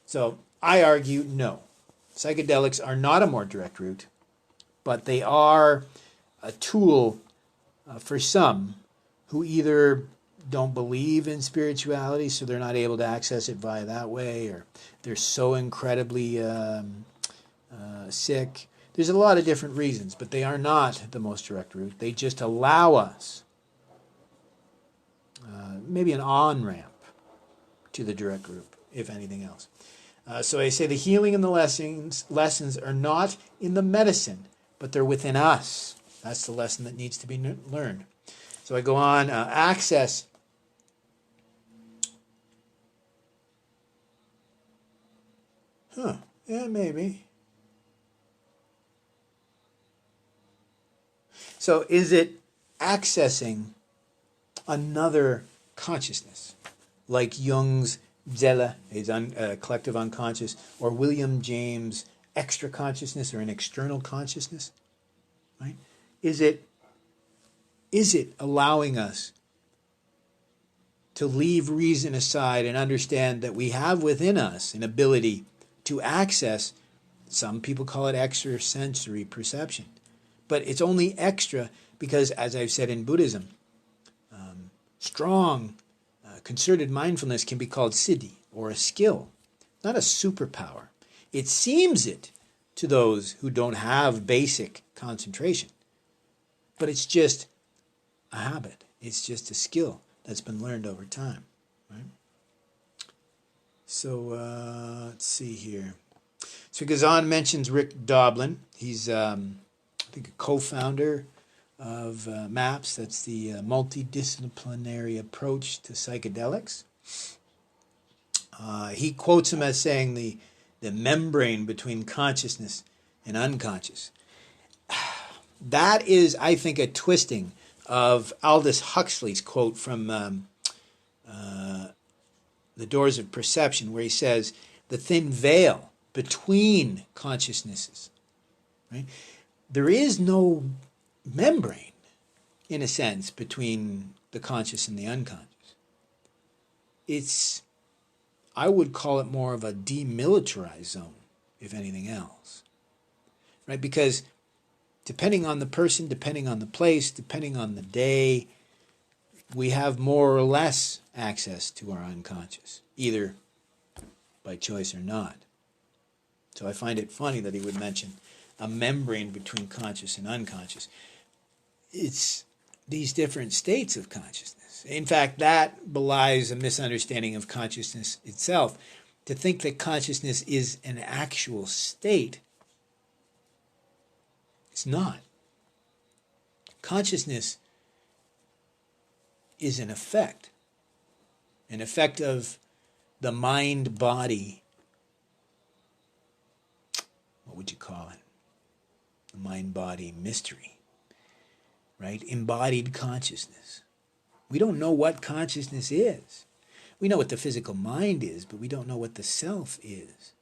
So I argue no. Psychedelics are not a more direct route, but they are a tool for some who either don't believe in spirituality, so they're not able to access it via that way, or they're so incredibly sick. There's a lot of different reasons, but they are not the most direct route. They just allow us maybe an on-ramp to the direct route, if anything else. So I say the healing and the lessons are not in the medicine, but they're within us. That's the lesson that needs to be learned. So I go on, access. Yeah, maybe. So is it accessing another consciousness, like Jung's Zelle, his collective unconscious, or William James' extra consciousness, or an external consciousness? Right? Is it allowing us to leave reason aside and understand that we have within us an ability to access, some people call it extrasensory perception, but it's only extra because, as I've said in Buddhism, strong, concerted mindfulness can be called siddhi, or a skill, not a superpower. It seems it to those who don't have basic concentration, but it's just a habit. It's just a skill that's been learned over time. Right? So let's see here. So Gazan mentions Rick Doblin. He's, I think, a co-founder of MAPS. That's the multidisciplinary approach to psychedelics. He quotes him as saying the membrane between consciousness and unconscious. That is, I think, a twisting of Aldous Huxley's quote from The Doors of Perception, where he says, the thin veil between consciousnesses. Right? There is no membrane, in a sense, between the conscious and the unconscious. It's, I would call it more of a demilitarized zone, if anything else. Right? Because depending on the person, depending on the place, depending on the day, we have more or less access to our unconscious, either by choice or not. So I find it funny that he would mention a membrane between conscious and unconscious. It's these different states of consciousness. In fact, that belies a misunderstanding of consciousness itself. To think that consciousness is an actual state, it's not. Consciousness is an effect of the mind-body, what would you call it? mind-body mystery, right? Embodied consciousness. We don't know what consciousness is. We know what the physical mind is, but we don't know what the self is.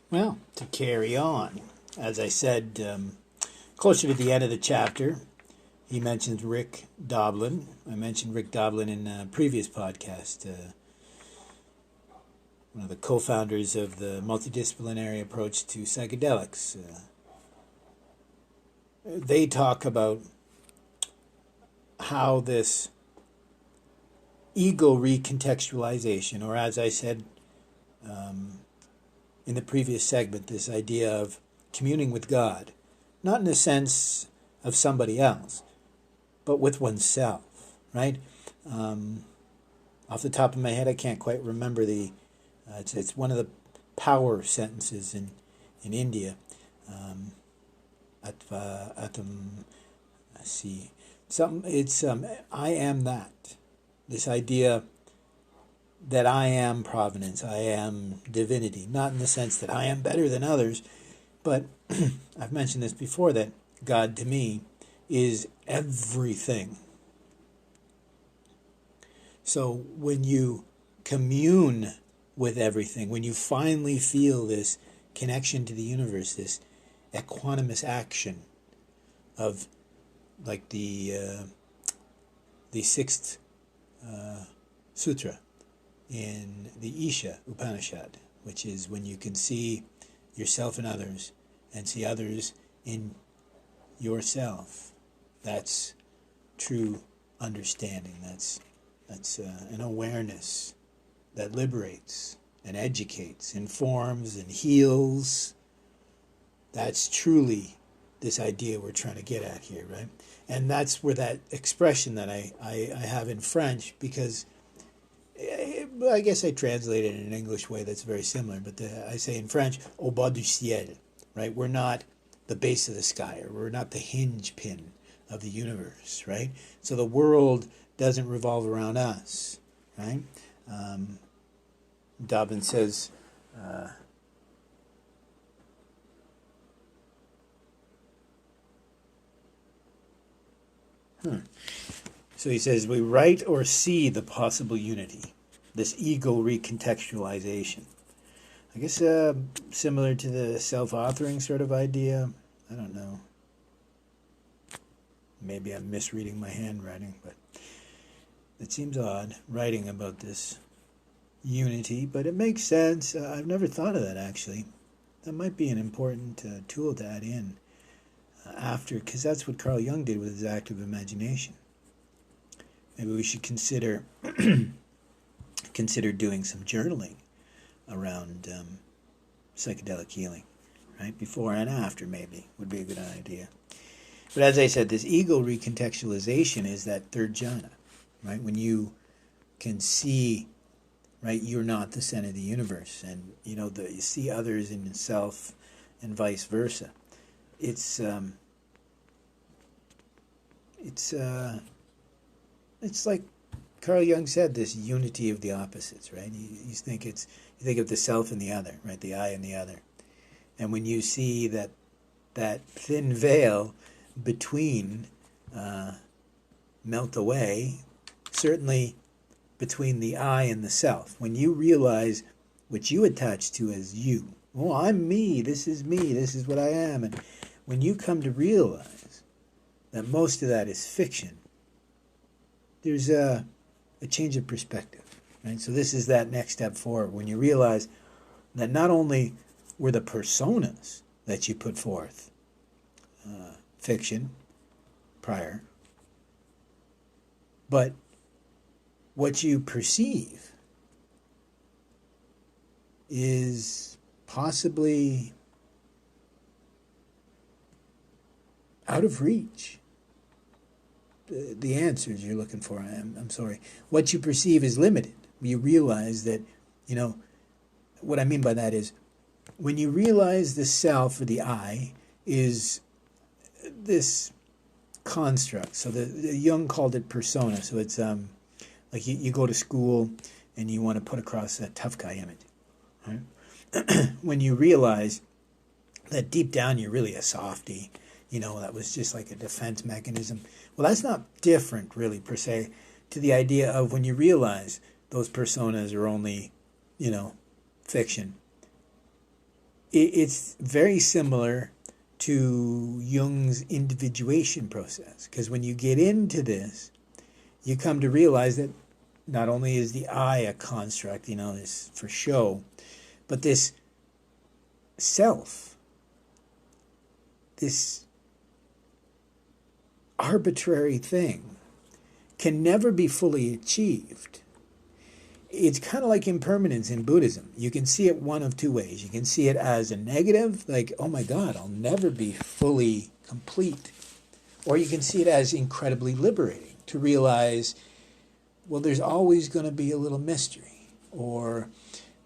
Well, to carry on, as I said, closer to the end of the chapter, he mentions Rick Doblin. I mentioned Rick Doblin in a previous podcast, one of the co-founders of the multidisciplinary approach to psychedelics. They talk about how this ego recontextualization, or as I said in the previous segment, this idea of communing with God, not in the sense of somebody else, but with oneself, right? Off the top of my head, I can't quite remember it's one of the power sentences in India. I am that. This idea that I am providence, I am divinity, not in the sense that I am better than others, but I've mentioned this before, that God to me is everything. So when you commune with everything, when you finally feel this connection to the universe, this equanimous action of, like the sixth sutra in the Isha Upanishad, which is when you can see yourself in others and see others in yourself. That's true understanding. That's an awareness that liberates and educates, informs and heals. That's truly this idea we're trying to get at here, right? And that's where that expression that I have in French, because I guess I translate it in an English way that's very similar, but I say in French, au bas du ciel, right? We're not the base of the sky, or we're not the hinge pin of the universe, right? So the world doesn't revolve around us, right? Dobbin says, So he says, we write or see the possible unity, this ego recontextualization. I guess similar to the self-authoring sort of idea. I don't know. Maybe I'm misreading my handwriting, but it seems odd writing about this unity, but it makes sense. I've never thought of that, actually. That might be an important tool to add in after, because that's what Carl Jung did with his active imagination. Maybe we should consider doing some journaling around psychedelic healing, right? Before and after, maybe, would be a good idea. But as I said, this ego recontextualization is that third jhana, right? When you can see, right, you're not the center of the universe, and you see others in yourself, and vice versa. It's like Carl Jung said, this unity of the opposites, right? You think of the self and the other, right? The I and the other. And when you see that thin veil between melt away, certainly between the I and the self, when you realize what you attach to as you, oh, I'm me, this is what I am, and when you come to realize that most of that is fiction, there's a change of perspective, right? So this is that next step forward, when you realize that not only were the personas that you put forth fiction prior, but what you perceive is possibly out of reach. The answers you're looking for, I'm sorry. What you perceive is limited. You realize that, what I mean by that is, when you realize the self or the I is this construct. So the Jung called it persona. So it's like you go to school and you want to put across a tough guy image, right? when you realize that deep down you're really a softie, that was just like a defense mechanism. Well, that's not different, really, per se, to the idea of when you realize those personas are only, fiction. It's very similar to Jung's individuation process, because when you get into this, you come to realize that not only is the I a construct, this for show, but this self, this arbitrary thing, can never be fully achieved. It's kind of like impermanence in Buddhism. You can see it one of two ways. You can see it as a negative, like, oh my God, I'll never be fully complete. Or you can see it as incredibly liberating, to realize, well, there's always going to be a little mystery, or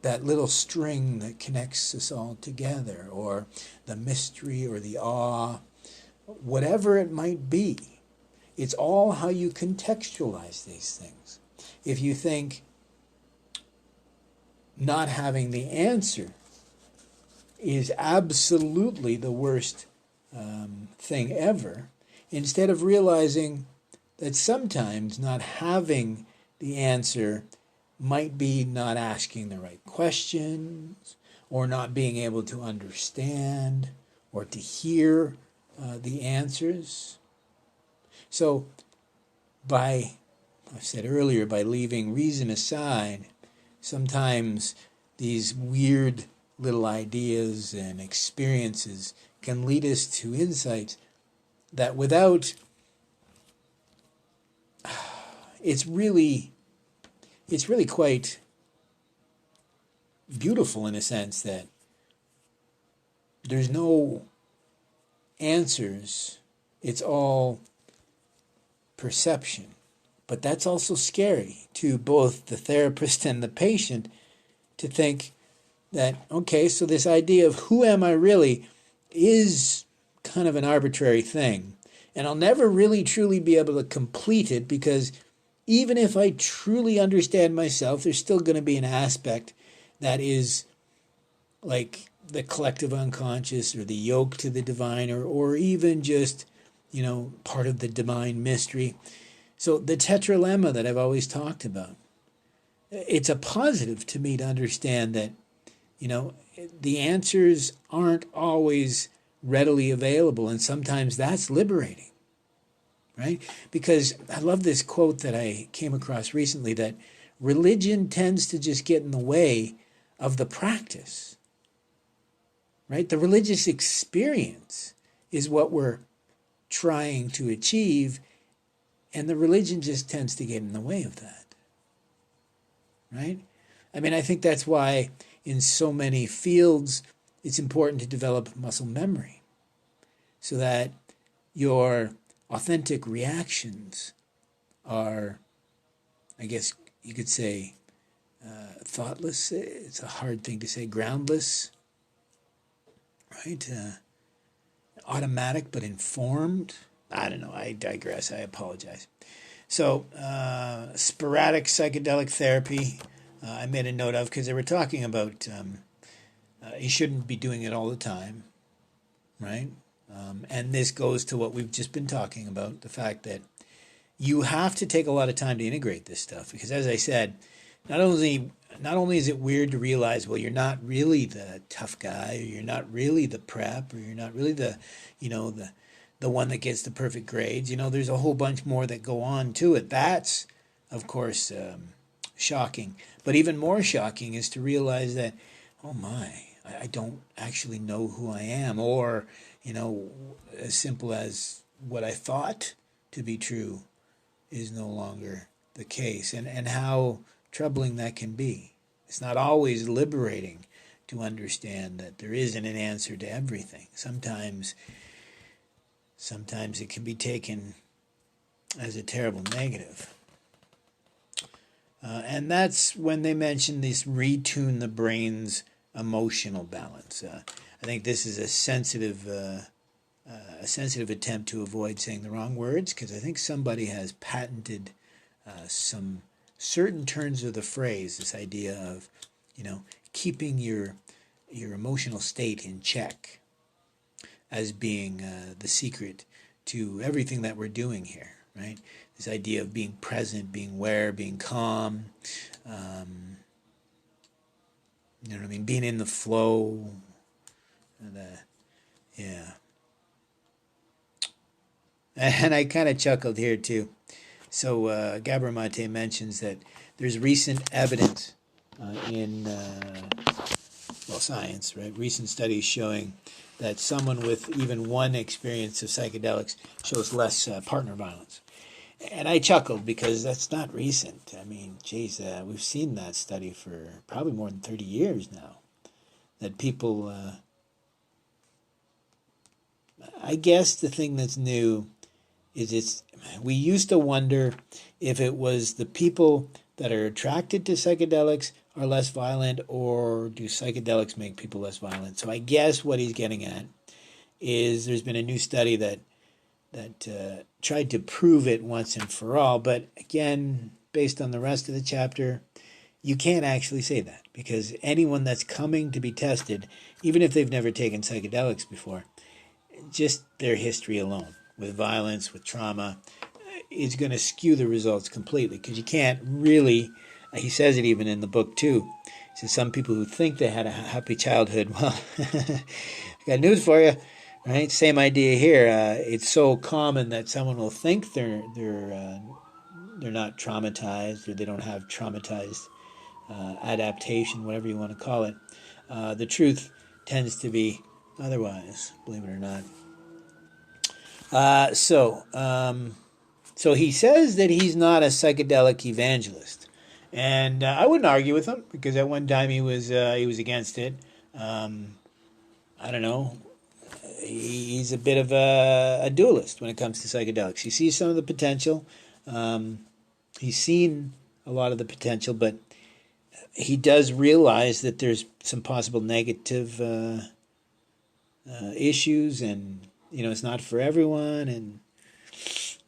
that little string that connects us all together, or the mystery or the awe, whatever it might be. It's all how you contextualize these things. If you think not having the answer is absolutely the worst thing ever, instead of realizing that sometimes not having the answer might be not asking the right questions, or not being able to understand or to hear the answers. So I've said earlier, by leaving reason aside, sometimes these weird little ideas and experiences can lead us to insights that without, it's really quite beautiful in a sense that there's no answers. It's all perception. But that's also scary to both the therapist and the patient, to think that, okay, so this idea of who am I really is kind of an arbitrary thing. And I'll never really truly be able to complete it, because even if I truly understand myself, there's still going to be an aspect that is like the collective unconscious, or the yoke to the divine, or even just, part of the divine mystery. So the tetralemma that I've always talked about, it's a positive to me to understand that, the answers aren't always readily available, and sometimes that's liberating, right? Because I love this quote that I came across recently, that religion tends to just get in the way of the practice, right? The religious experience is what we're trying to achieve, and the religion just tends to get in the way of that, right? I mean, I think that's why in so many fields it's important to develop muscle memory, so that your authentic reactions are, I guess you could say, thoughtless. It's a hard thing to say. Groundless, right? Automatic but informed. I don't know. I digress. I apologize. So, sporadic psychedelic therapy, I made a note of, because they were talking about you shouldn't be doing it all the time, right? And this goes to what we've just been talking about, the fact that you have to take a lot of time to integrate this stuff, because, as I said, not only is it weird to realize, well, you're not really the tough guy, or you're not really the prep, or you're not really the one that gets the perfect grades. There's a whole bunch more that go on to it. That's, of course, shocking. But even more shocking is to realize that, oh my, I don't actually know who I am. Or, as simple as what I thought to be true is no longer the case. And how troubling that can be. It's not always liberating to understand that there isn't an answer to everything. Sometimes it can be taken as a terrible negative. And that's when they mention this retune the brain's emotional balance. I think this is a sensitive attempt to avoid saying the wrong words, because I think somebody has patented some certain turns of the phrase, this idea of, keeping your your emotional state in check as being the secret to everything that we're doing here, right? This idea of being present, being aware, being calm, you know what I mean? Being in the flow. And, yeah. And I kind of chuckled here too. So Gabor Mate mentions that there's recent evidence in science, right? Recent studies showing that someone with even one experience of psychedelics shows less partner violence. And I chuckled because that's not recent. I mean, geez, we've seen that study for probably more than 30 years now. That people, I guess the thing that's new is we used to wonder if it was the people that are attracted to psychedelics are less violent, or do psychedelics make people less violent? So I guess what he's getting at is there's been a new study that tried to prove it once and for all, but again, based on the rest of the chapter, you can't actually say that, because anyone that's coming to be tested, even if they've never taken psychedelics before, just their history alone with violence, with trauma, is going to skew the results completely, because you can't really, he says it even in the book too, he says some people who think they had a happy childhood, well, I got news for you, right? Same idea here. It's so common that someone will think they're not traumatized, or they don't have traumatized adaptation, whatever you want to call it. The truth tends to be otherwise, believe it or not. So he says that he's not a psychedelic evangelist, and I wouldn't argue with him, because at one time he was against it. I don't know. He's a bit of a dualist when it comes to psychedelics. He sees some of the potential. He's seen a lot of the potential, but he does realize that there's some possible negative issues, and it's not for everyone, and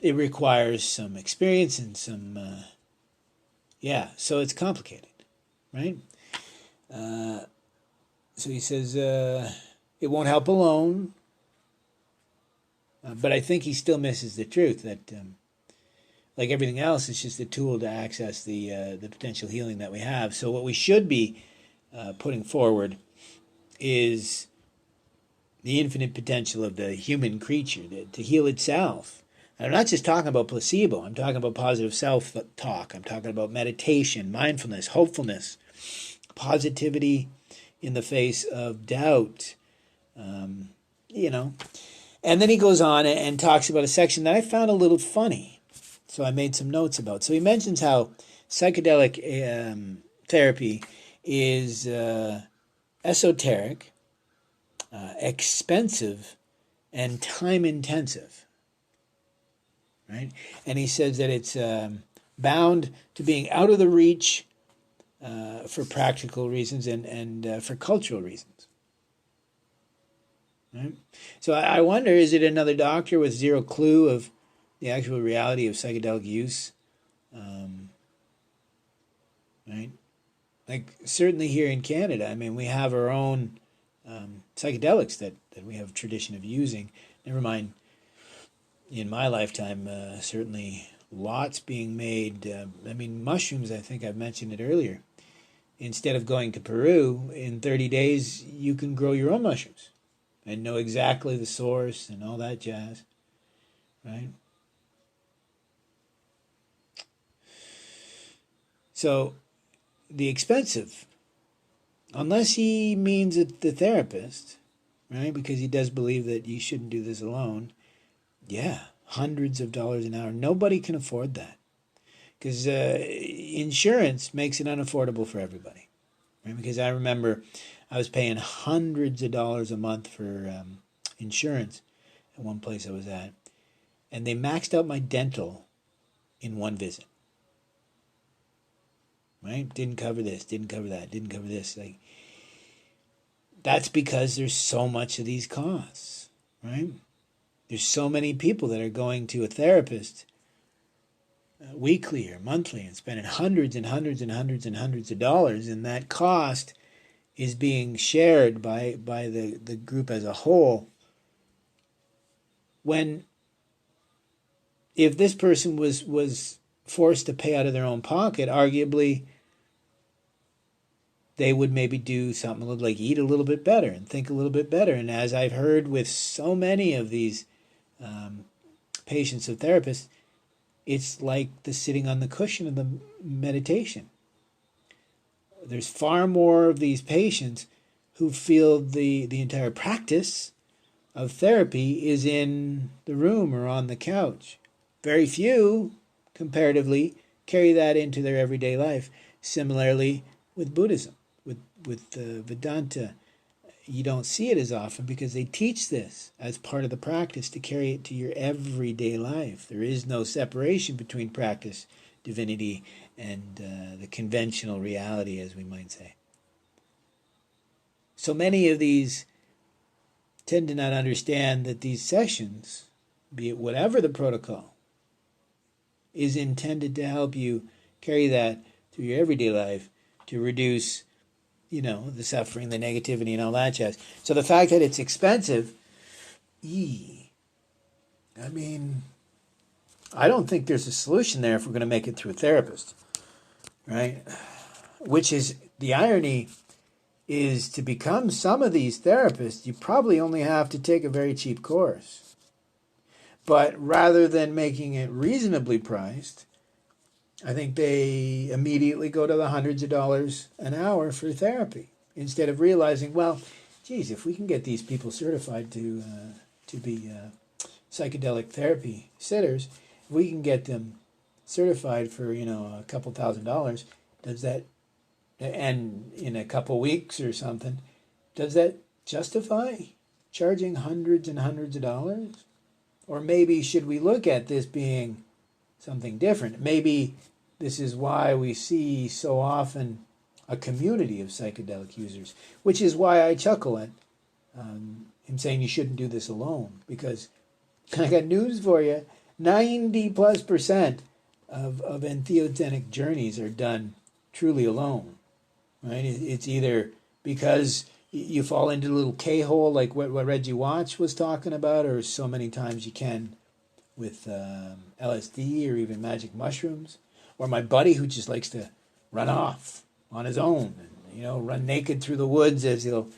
it requires some experience and some so it's complicated, right? So he says it won't help alone, but I think he still misses the truth that like everything else, it's just a tool to access the potential healing that we have. So what we should be putting forward is the infinite potential of the human creature to heal itself. And I'm not just talking about placebo. I'm talking about positive self-talk. I'm talking about meditation, mindfulness, hopefulness, positivity in the face of doubt. And then he goes on and talks about a section that I found a little funny. So I made some notes about. So he mentions how psychedelic therapy is esoteric, expensive, and time-intensive, right? And he says that it's bound to being out of the reach for practical reasons and for cultural reasons, right? So I wonder, is it another doctor with zero clue of the actual reality of psychedelic use? Right? Like, certainly here in Canada, I mean, we have our own psychedelics that we have a tradition of using. Never mind, in my lifetime, certainly lots being made. Mushrooms, I think I've mentioned it earlier. Instead of going to Peru, in 30 days, you can grow your own mushrooms and know exactly the source and all that jazz, right? So the expensive, unless he means it, the therapist, right? Because he does believe that you shouldn't do this alone. Yeah, hundreds of dollars an hour. Nobody can afford that, because insurance makes it unaffordable for everybody, right? Because I remember I was paying hundreds of dollars a month for insurance at one place I was at, and they maxed out my dental in one visit. Right? Didn't cover this, didn't cover that, didn't cover this. Like, that's because there's so much of these costs, right? There's so many people that are going to a therapist weekly or monthly and spending hundreds and hundreds and hundreds and hundreds of dollars, and that cost is being shared by the group as a whole, when if this person was forced to pay out of their own pocket, arguably they would maybe do something like eat a little bit better and think a little bit better. And as I've heard with so many of these patients of therapists, it's like the sitting on the cushion of the meditation. There's far more of these patients who feel the entire practice of therapy is in the room or on the couch. Very few, comparatively, carry that into their everyday life. Similarly with Buddhism, with Vedanta, you don't see it as often because they teach this as part of the practice to carry it to your everyday life. There is no separation between practice, divinity, and the conventional reality, as we might say. So many of these tend to not understand that these sessions, be it whatever the protocol, is intended to help you carry that through your everyday life to reduce, the suffering, the negativity, and all that jazz. So the fact that it's expensive, I don't think there's a solution there if we're going to make it through a therapist, right? Which is, the irony is, to become some of these therapists, you probably only have to take a very cheap course. But rather than making it reasonably priced, I think they immediately go to the hundreds of dollars an hour for therapy, instead of realizing, well, geez, if we can get these people certified to be psychedelic therapy sitters, if we can get them certified for a couple $1,000, does that, and in a couple weeks or something, does that justify charging hundreds and hundreds of dollars? Or maybe should we look at this being something different? Maybe this is why we see so often a community of psychedelic users, which is why I chuckle at him saying you shouldn't do this alone. Because I got news for you, 90+% of entheogenic journeys are done truly alone, right? It's either because you fall into a little K-hole like what Reggie Watts was talking about, or so many times you can with LSD or even magic mushrooms, or my buddy who just likes to run off on his own and run naked through the woods, as he'll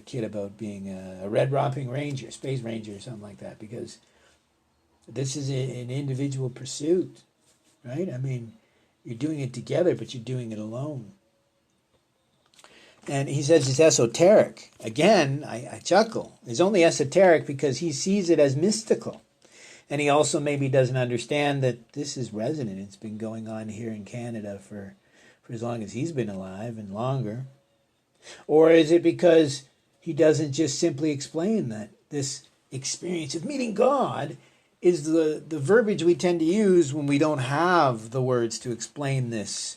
kid about being a red romping ranger, space ranger or something like that, because this is an individual pursuit, right? You're doing it together, but you're doing it alone. And he says it's esoteric. Again, I chuckle. It's only esoteric because he sees it as mystical. And he also maybe doesn't understand that this is resonant. It's been going on here in Canada for as long as he's been alive and longer. Or is it because he doesn't just simply explain that this experience of meeting God is the verbiage we tend to use when we don't have the words to explain this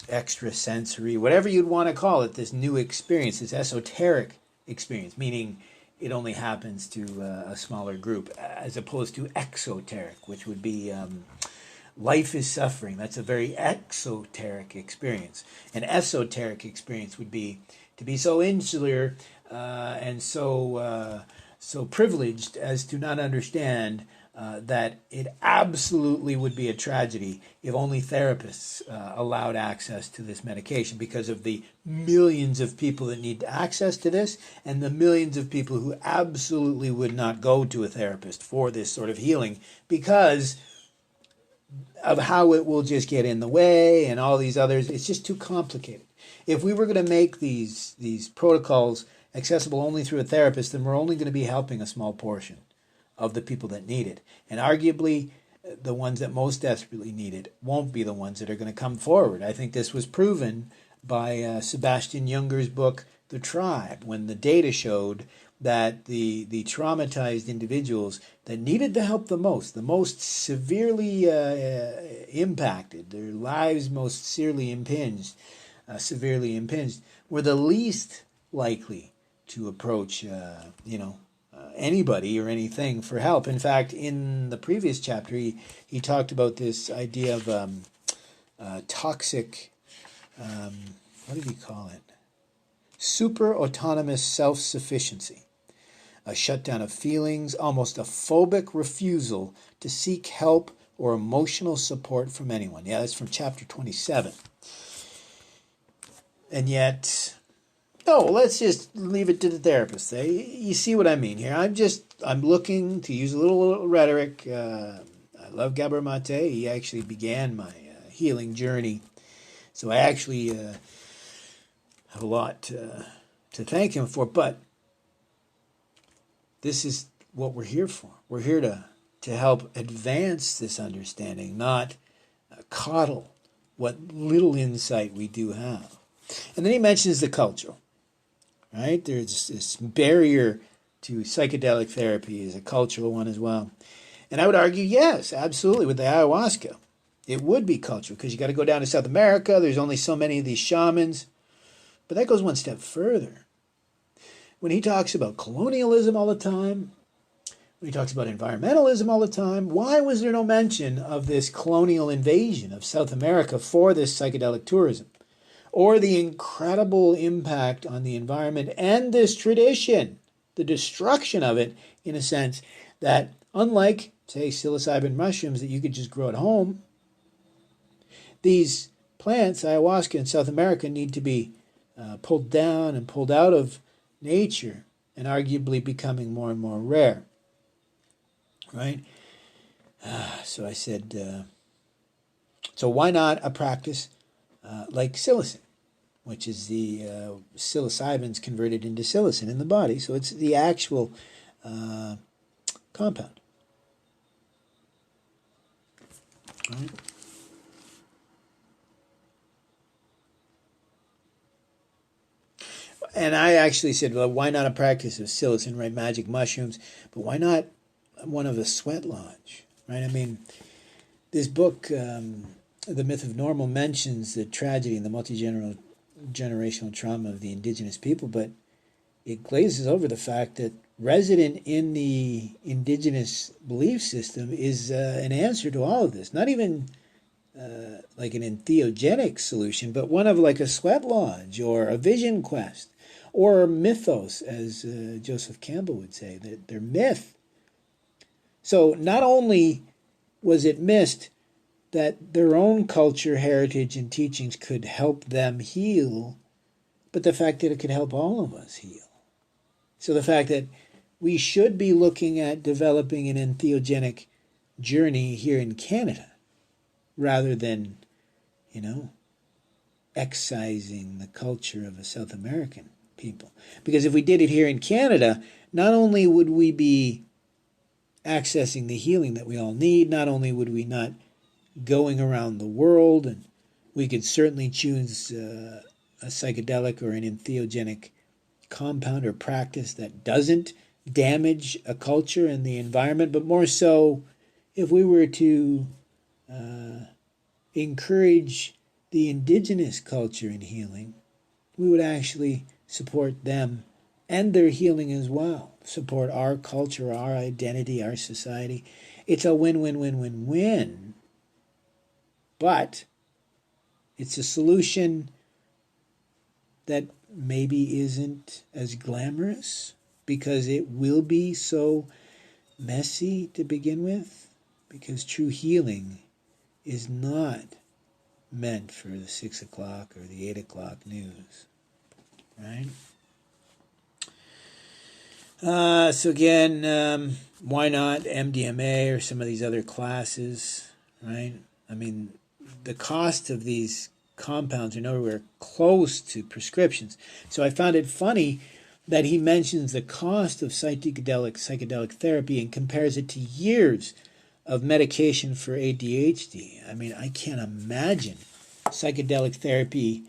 extrasensory, whatever you'd want to call it, this new experience, this esoteric experience, meaning it only happens to a smaller group, as opposed to exoteric, which would be life is suffering. That's a very exoteric experience. An esoteric experience would be to be so insular and so privileged as to not understand that it absolutely would be a tragedy if only therapists allowed access to this medication, because of the millions of people that need access to this and the millions of people who absolutely would not go to a therapist for this sort of healing because of how it will just get in the way and all these others. It's just too complicated. If we were going to make these protocols accessible only through a therapist, then we're only going to be helping a small portion of the people that need it. And arguably, the ones that most desperately need it won't be the ones that are going to come forward. I think this was proven by Sebastian Junger's book, The Tribe, when the data showed that the traumatized individuals that needed the help the most severely impacted, their lives most severely impinged, were the least likely to approach, anybody or anything for help. In fact, in the previous chapter, he talked about this idea of toxic, what did he call it? super-autonomous self-sufficiency, a shutdown of feelings, almost a phobic refusal to seek help or emotional support from anyone. Yeah, that's from chapter 27. And yet, no, let's just leave it to the therapist. You see what I mean here. I'm looking to use a little rhetoric. I love Gabor Mate. He actually began my healing journey. So I actually have a lot to thank him for. But this is what we're here for. We're here to help advance this understanding, not coddle what little insight we do have. And then he mentions the cultural, right? There's this barrier to psychedelic therapy is a cultural one as well. And I would argue, yes, absolutely, with the ayahuasca. It would be cultural because you got to go down to South America. There's only so many of these shamans. But that goes one step further. When he talks about colonialism all the time, when he talks about environmentalism all the time, why was there no mention of this colonial invasion of South America for this psychedelic tourism? Or the incredible impact on the environment and this tradition, the destruction of it, in a sense that unlike, say, psilocybin mushrooms that you could just grow at home, these plants, ayahuasca in South America, need to be pulled down and pulled out of nature and arguably becoming more and more rare. Right? So I said, so why not a practice like psilocin, which is the psilocybins converted into psilocin in the body. So it's the actual compound. Right? And I actually said, well, why not a practice of psilocin, right? Magic mushrooms, but why not one of a sweat lodge, right? I mean, this book, The Myth of Normal, mentions the tragedy and the multi-generational trauma of the indigenous people, but it glazes over the fact that resident in the indigenous belief system is an answer to all of this. Not even like an entheogenic solution, but one of like a sweat lodge or a vision quest or mythos, as Joseph Campbell would say, that they're myth. So not only was it missed that their own culture, heritage, and teachings could help them heal, but the fact that it could help all of us heal. So the fact that we should be looking at developing an entheogenic journey here in Canada rather than, excising the culture of a South American people. Because if we did it here in Canada, not only would we be accessing the healing that we all need, not only would we not going around the world, and we could certainly choose a psychedelic or an entheogenic compound or practice that doesn't damage a culture and the environment, but more so if we were to encourage the indigenous culture in healing, we would actually support them and their healing as well. Support our culture, our identity, our society. It's a win-win-win-win-win. But it's a solution that maybe isn't as glamorous because it will be so messy to begin with, because true healing is not meant for the 6 o'clock or the 8 o'clock news, right? So again, why not MDMA or some of these other classes, right? I mean, the cost of these compounds are nowhere close to prescriptions. So I found it funny that he mentions the cost of psychedelic therapy and compares it to years of medication for ADHD. I mean, I can't imagine psychedelic therapy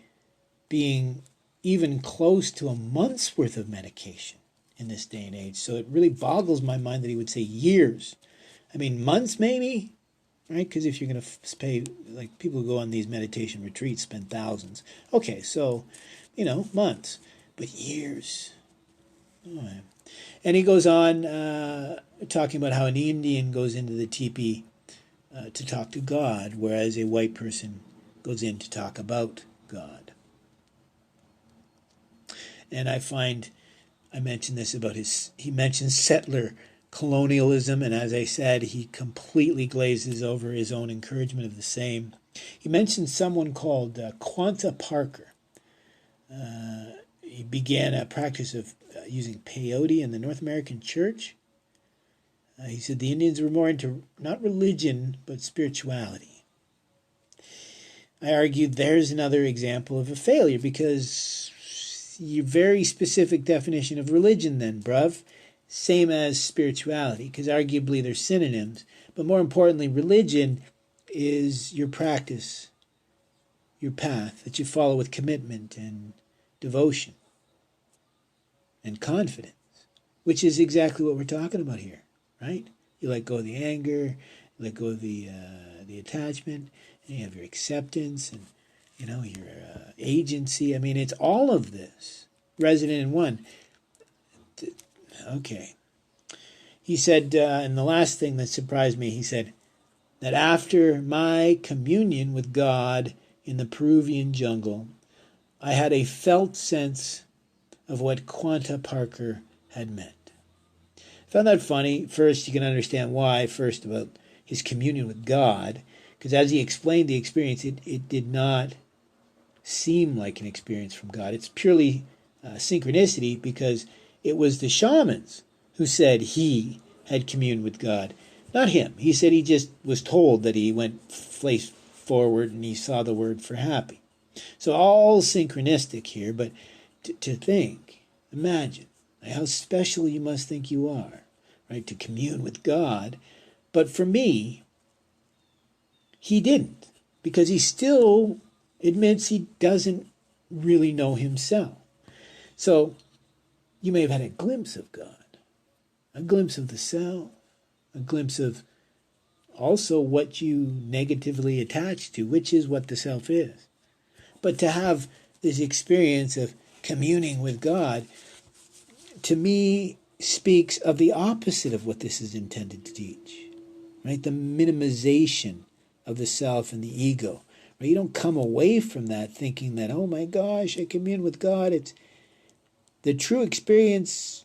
being even close to a month's worth of medication in this day and age. So it really boggles my mind that he would say years. I mean, months maybe, right? Because if you're going to pay, like people who go on these meditation retreats spend thousands. Okay, so, months, but years. Oh, yeah. And he goes on talking about how an Indian goes into the teepee to talk to God, whereas a white person goes in to talk about God. And I mentioned this about he mentions settler colonialism, and as I said, he completely glazes over his own encouragement of the same. He mentions someone called Quanta Parker. He began a practice of using peyote in the North American church. He said the Indians were more into not religion, but spirituality. I argued there's another example of a failure, because your very specific definition of religion then, bruv, same as spirituality, because arguably they're synonyms. But more importantly, religion is your practice, your path that you follow with commitment and devotion and confidence, which is exactly what we're talking about here, right? You let go of the anger, you let go of the attachment, and you have your acceptance and your agency. I mean, it's all of this resident in one. Okay. He said, and the last thing that surprised me, he said that after my communion with God in the Peruvian jungle, I had a felt sense of what Quanta Parker had meant. I found that funny. First, you can understand why. First, about his communion with God, because as he explained the experience, it did not seem like an experience from God. It's purely synchronicity, because it was the shamans who said he had communed with God, not him. He said he just was told that he went face forward and he saw the word for happy. So all synchronistic here, but to think, imagine how special you must think you are, right, to commune with God. But for me, he didn't, because he still admits he doesn't really know himself. So you may have had a glimpse of God, a glimpse of the self, a glimpse of also what you negatively attach to, which is what the self is. But to have this experience of communing with God, to me, speaks of the opposite of what this is intended to teach, right? The minimization of the self and the ego. Right? You don't come away from that thinking that, oh my gosh, I commune with God. It's the true experience.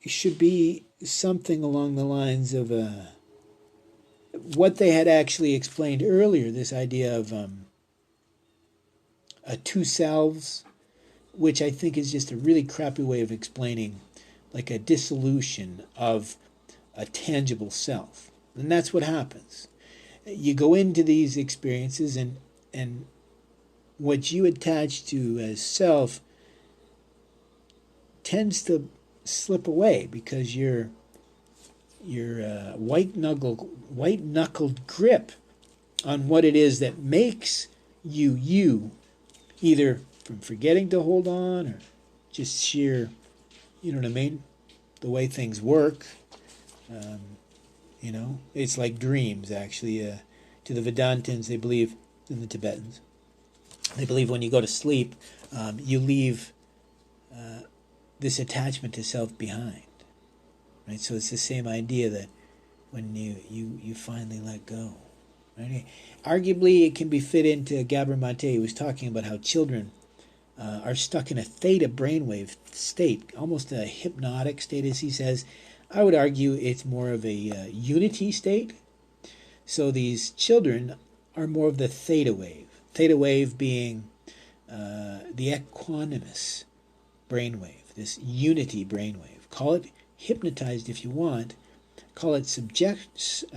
Should be something along the lines of what they had actually explained earlier, this idea of a two selves, which I think is just a really crappy way of explaining like a dissolution of a tangible self. And that's what happens. You go into these experiences, and what you attach to as self tends to slip away, because your white knuckled grip on what it is that makes you, either from forgetting to hold on or just sheer, you know what I mean, the way things work. It's like dreams, actually. To the Vedantins, they believe, in the Tibetans, they believe when you go to sleep, you leave this attachment to self behind. Right? So it's the same idea that when you finally let go. Right? Arguably, it can be fit into Gabor Mate, who was talking about how children are stuck in a theta brainwave state, almost a hypnotic state, as he says. I would argue it's more of a unity state. So these children are more of the theta wave being the equanimous brainwave, this unity brainwave. Call it hypnotized if you want, call it suggestive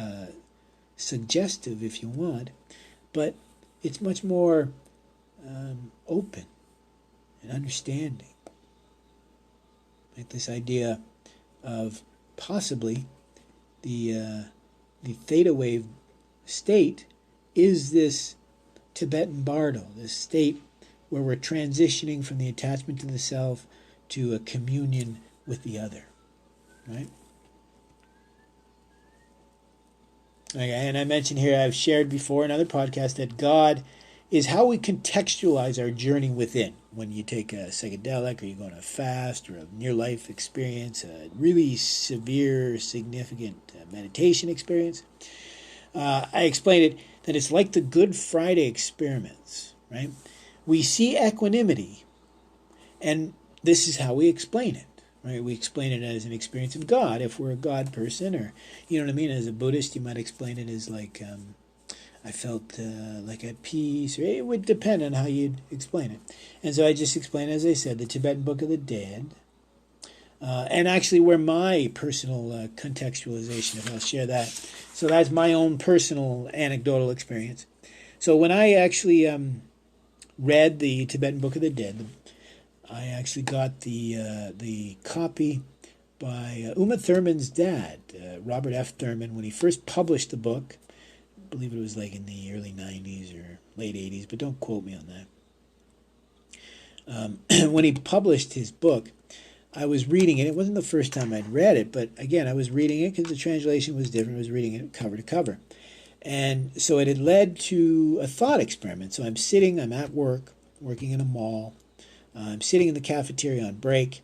if you want, but it's much more open and understanding. Like this idea of possibly the theta wave state is this Tibetan bardo, this state where we're transitioning from the attachment to the self to a communion with the other, right? Okay, and I mentioned here, I've shared before in other podcasts, that God is how we contextualize our journey within. When you take a psychedelic, or you go on a fast, or a near-life experience, a really severe, significant meditation experience, I explained it that it's like the Good Friday experiments, right? We see equanimity, And this is how we explain it, right? We explain it as an experience of God, if we're a God person, or, you know what I mean? As a Buddhist, you might explain it as like, I felt like at peace, or it would depend on how you'd explain it. And so I just explained, as I said, the Tibetan Book of the Dead, and actually where my personal contextualization, if I'll share that. So that's my own personal anecdotal experience. So when I actually read the Tibetan Book of the Dead, I actually got the copy by Uma Thurman's dad, Robert F. Thurman, when he first published the book. I believe it was like in the early 90s or late 80s, but don't quote me on that. When he published his book, I was reading it. It wasn't the first time I'd read it, but again, I was reading it because the translation was different. I was reading it cover to cover. And so it had led to a thought experiment. So I'm at work, working in a mall. I'm sitting in the cafeteria on break.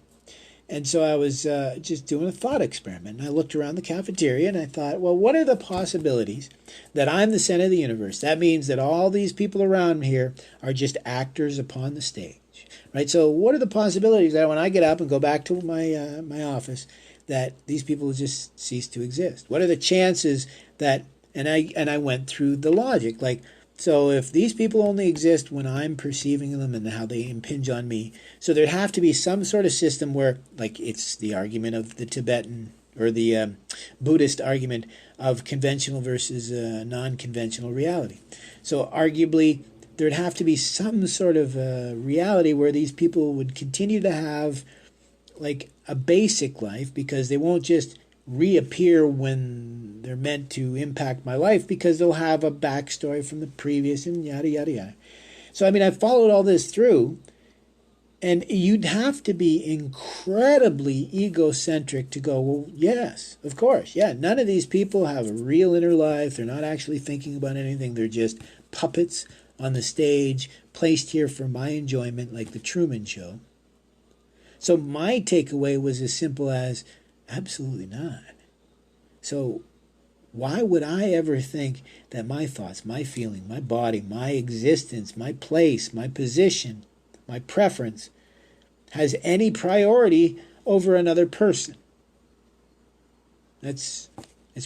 And so I was just doing a thought experiment. And I looked around the cafeteria and I thought, well, what are the possibilities that I'm the center of the universe? That means that all these people around here are just actors upon the stage, right? So what are the possibilities that when I get up and go back to my office, that these people will just cease to exist? What are the chances that, and I went through the logic, like, so if these people only exist when I'm perceiving them and how they impinge on me, so there'd have to be some sort of system where, like, it's the argument of the Tibetan or the Buddhist argument of conventional versus non-conventional reality. So arguably, there'd have to be some sort of reality where these people would continue to have, like, a basic life, because they won't just reappear when they're meant to impact my life, because they'll have a backstory from the previous and yada, yada, yada. So, I mean, I followed all this through, and you'd have to be incredibly egocentric to go, well, yes, of course. Yeah, none of these people have a real inner life. They're not actually thinking about anything. They're just puppets on the stage, placed here for my enjoyment, like the Truman Show. So my takeaway was as simple as, absolutely not. So why would I ever think that my thoughts, my feeling, my body, my existence, my place, my position, my preference has any priority over another person? It's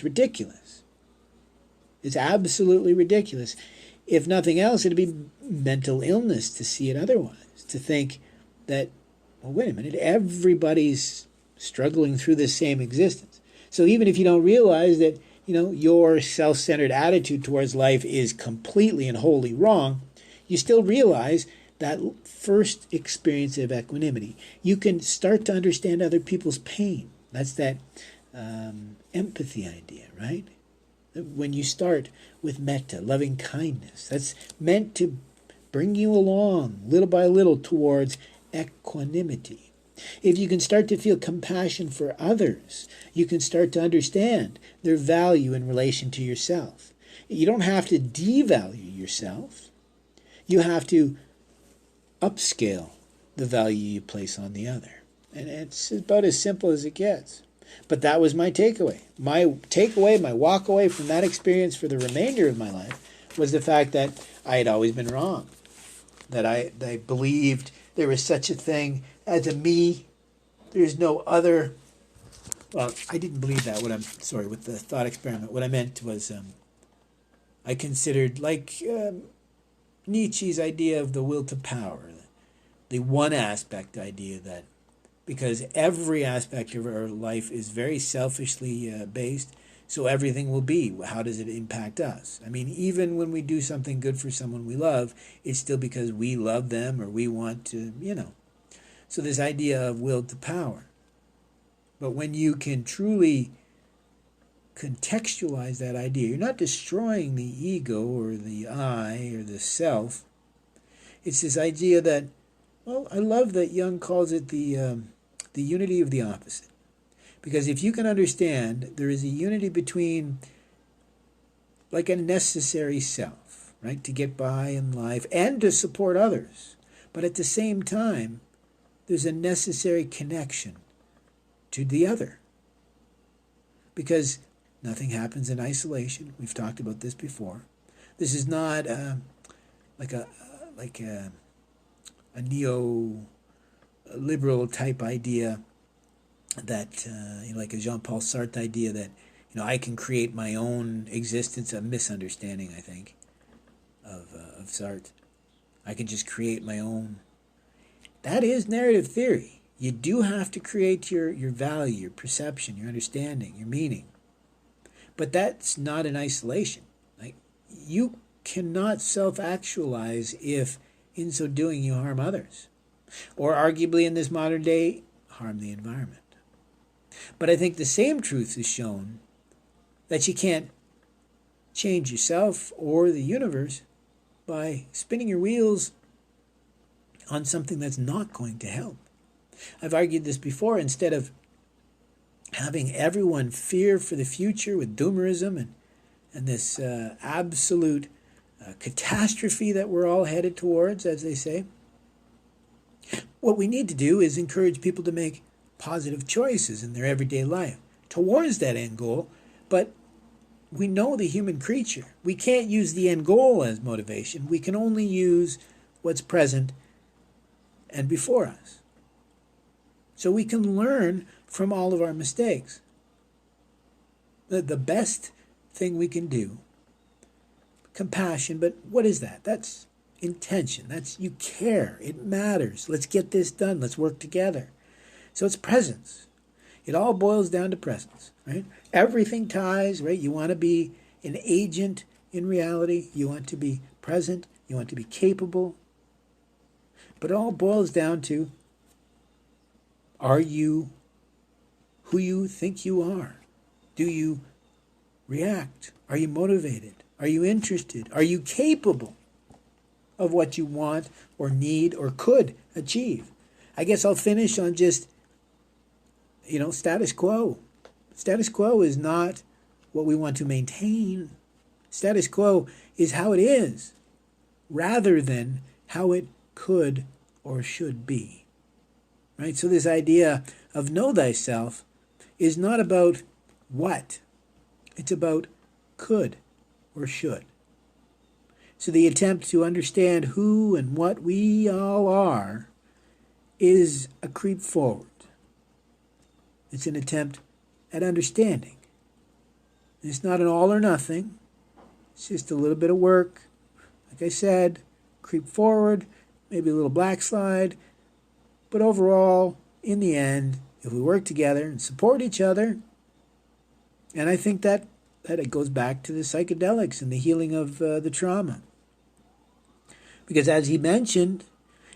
ridiculous. It's absolutely ridiculous. If nothing else, it'd be mental illness to see it otherwise, to think that, well, wait a minute, everybody's struggling through this same existence. So even if you don't realize that, your self-centered attitude towards life is completely and wholly wrong, you still realize that first experience of equanimity. You can start to understand other people's pain. That's that empathy idea, right? When you start with metta, loving kindness, that's meant to bring you along little by little towards equanimity. If you can start to feel compassion for others, you can start to understand their value in relation to yourself. You don't have to devalue yourself. You have to upscale the value you place on the other. And it's about as simple as it gets. But that was my takeaway. My takeaway, my walk away from that experience for the remainder of my life was the fact that I had always been wrong. That I believed there was such a thing as a me. There's no other. Well, I didn't believe that. With the thought experiment, what I meant was I considered, like Nietzsche's idea of the will to power, the one aspect idea, that because every aspect of our life is very selfishly based, so everything will be, how does it impact us? I mean, even when we do something good for someone we love, it's still because we love them or we want to, So this idea of will to power. But when you can truly contextualize that idea, you're not destroying the ego or the I or the self. It's this idea that, well, I love that Jung calls it the unity of the opposite. Because if you can understand, there is a unity between, like, a necessary self, right, to get by in life and to support others. But at the same time, there's a necessary connection to the other. Because nothing happens in isolation. We've talked about this before. This is not like a neo liberal type idea that, like a Jean-Paul Sartre idea that, I can create my own existence, a misunderstanding, I think, of Sartre. I can just create my own. That is narrative theory. You do have to create your value, your perception, your understanding, your meaning. But that's not in isolation. Like, you cannot self-actualize if, in so doing, you harm others. Or arguably in this modern day, harm the environment. But I think the same truth is shown that you can't change yourself or the universe by spinning your wheels on something that's not going to help. I've argued this before. Instead of having everyone fear for the future with doomerism and this absolute catastrophe that we're all headed towards, as they say, what we need to do is encourage people to make positive choices in their everyday life towards that end goal. But we know the human creature. We can't use the end goal as motivation. We can only use what's present and before us. So we can learn from all of our mistakes. The best thing we can do, compassion, but what is that? That's intention. That's you care. It matters. Let's get this done. Let's work together. So it's presence. It all boils down to presence, right? Everything ties, right? You want to be an agent in reality. You want to be present. You want to be capable. But it all boils down to, are you who you think you are? Do you react? Are you motivated? Are you interested? Are you capable of what you want or need or could achieve? I guess I'll finish on just, status quo. Status quo is not what we want to maintain. Status quo is how it is, rather than how it could or should be. Right? So this idea of know thyself is not about what. It's about could or should. So the attempt to understand who and what we all are is a creep forward. It's an attempt at understanding. It's not an all or nothing. It's just a little bit of work. Like I said, creep forward, maybe a little backslide. But overall, in the end, if we work together and support each other, and I think that it goes back to the psychedelics and the healing of the trauma. Because as he mentioned,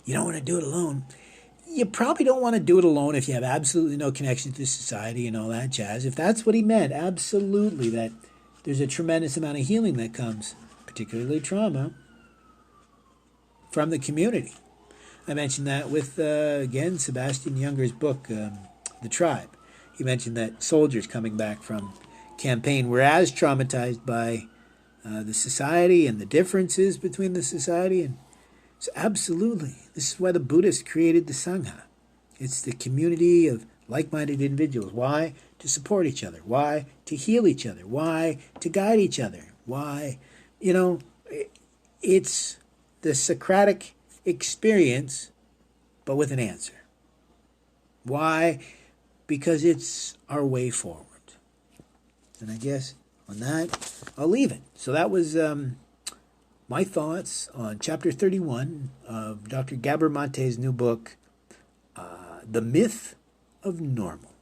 you don't want to do it alone. You probably don't want to do it alone if you have absolutely no connection to society and all that jazz. If that's what he meant, absolutely, that there's a tremendous amount of healing that comes, particularly trauma, from the community. I mentioned that with, again, Sebastian Junger's book, The Tribe. He mentioned that soldiers coming back from campaign were as traumatized by the society and the differences between the society. And so absolutely, this is why the Buddhists created the Sangha. It's the community of like-minded individuals. Why? To support each other. Why? To heal each other. Why? To guide each other. Why? It's the Socratic experience, but with an answer. Why? Because it's our way forward. And I guess on that, I'll leave it. So that was my thoughts on Chapter 31 of Dr. Gabor Mate's new book, The Myth of Normal.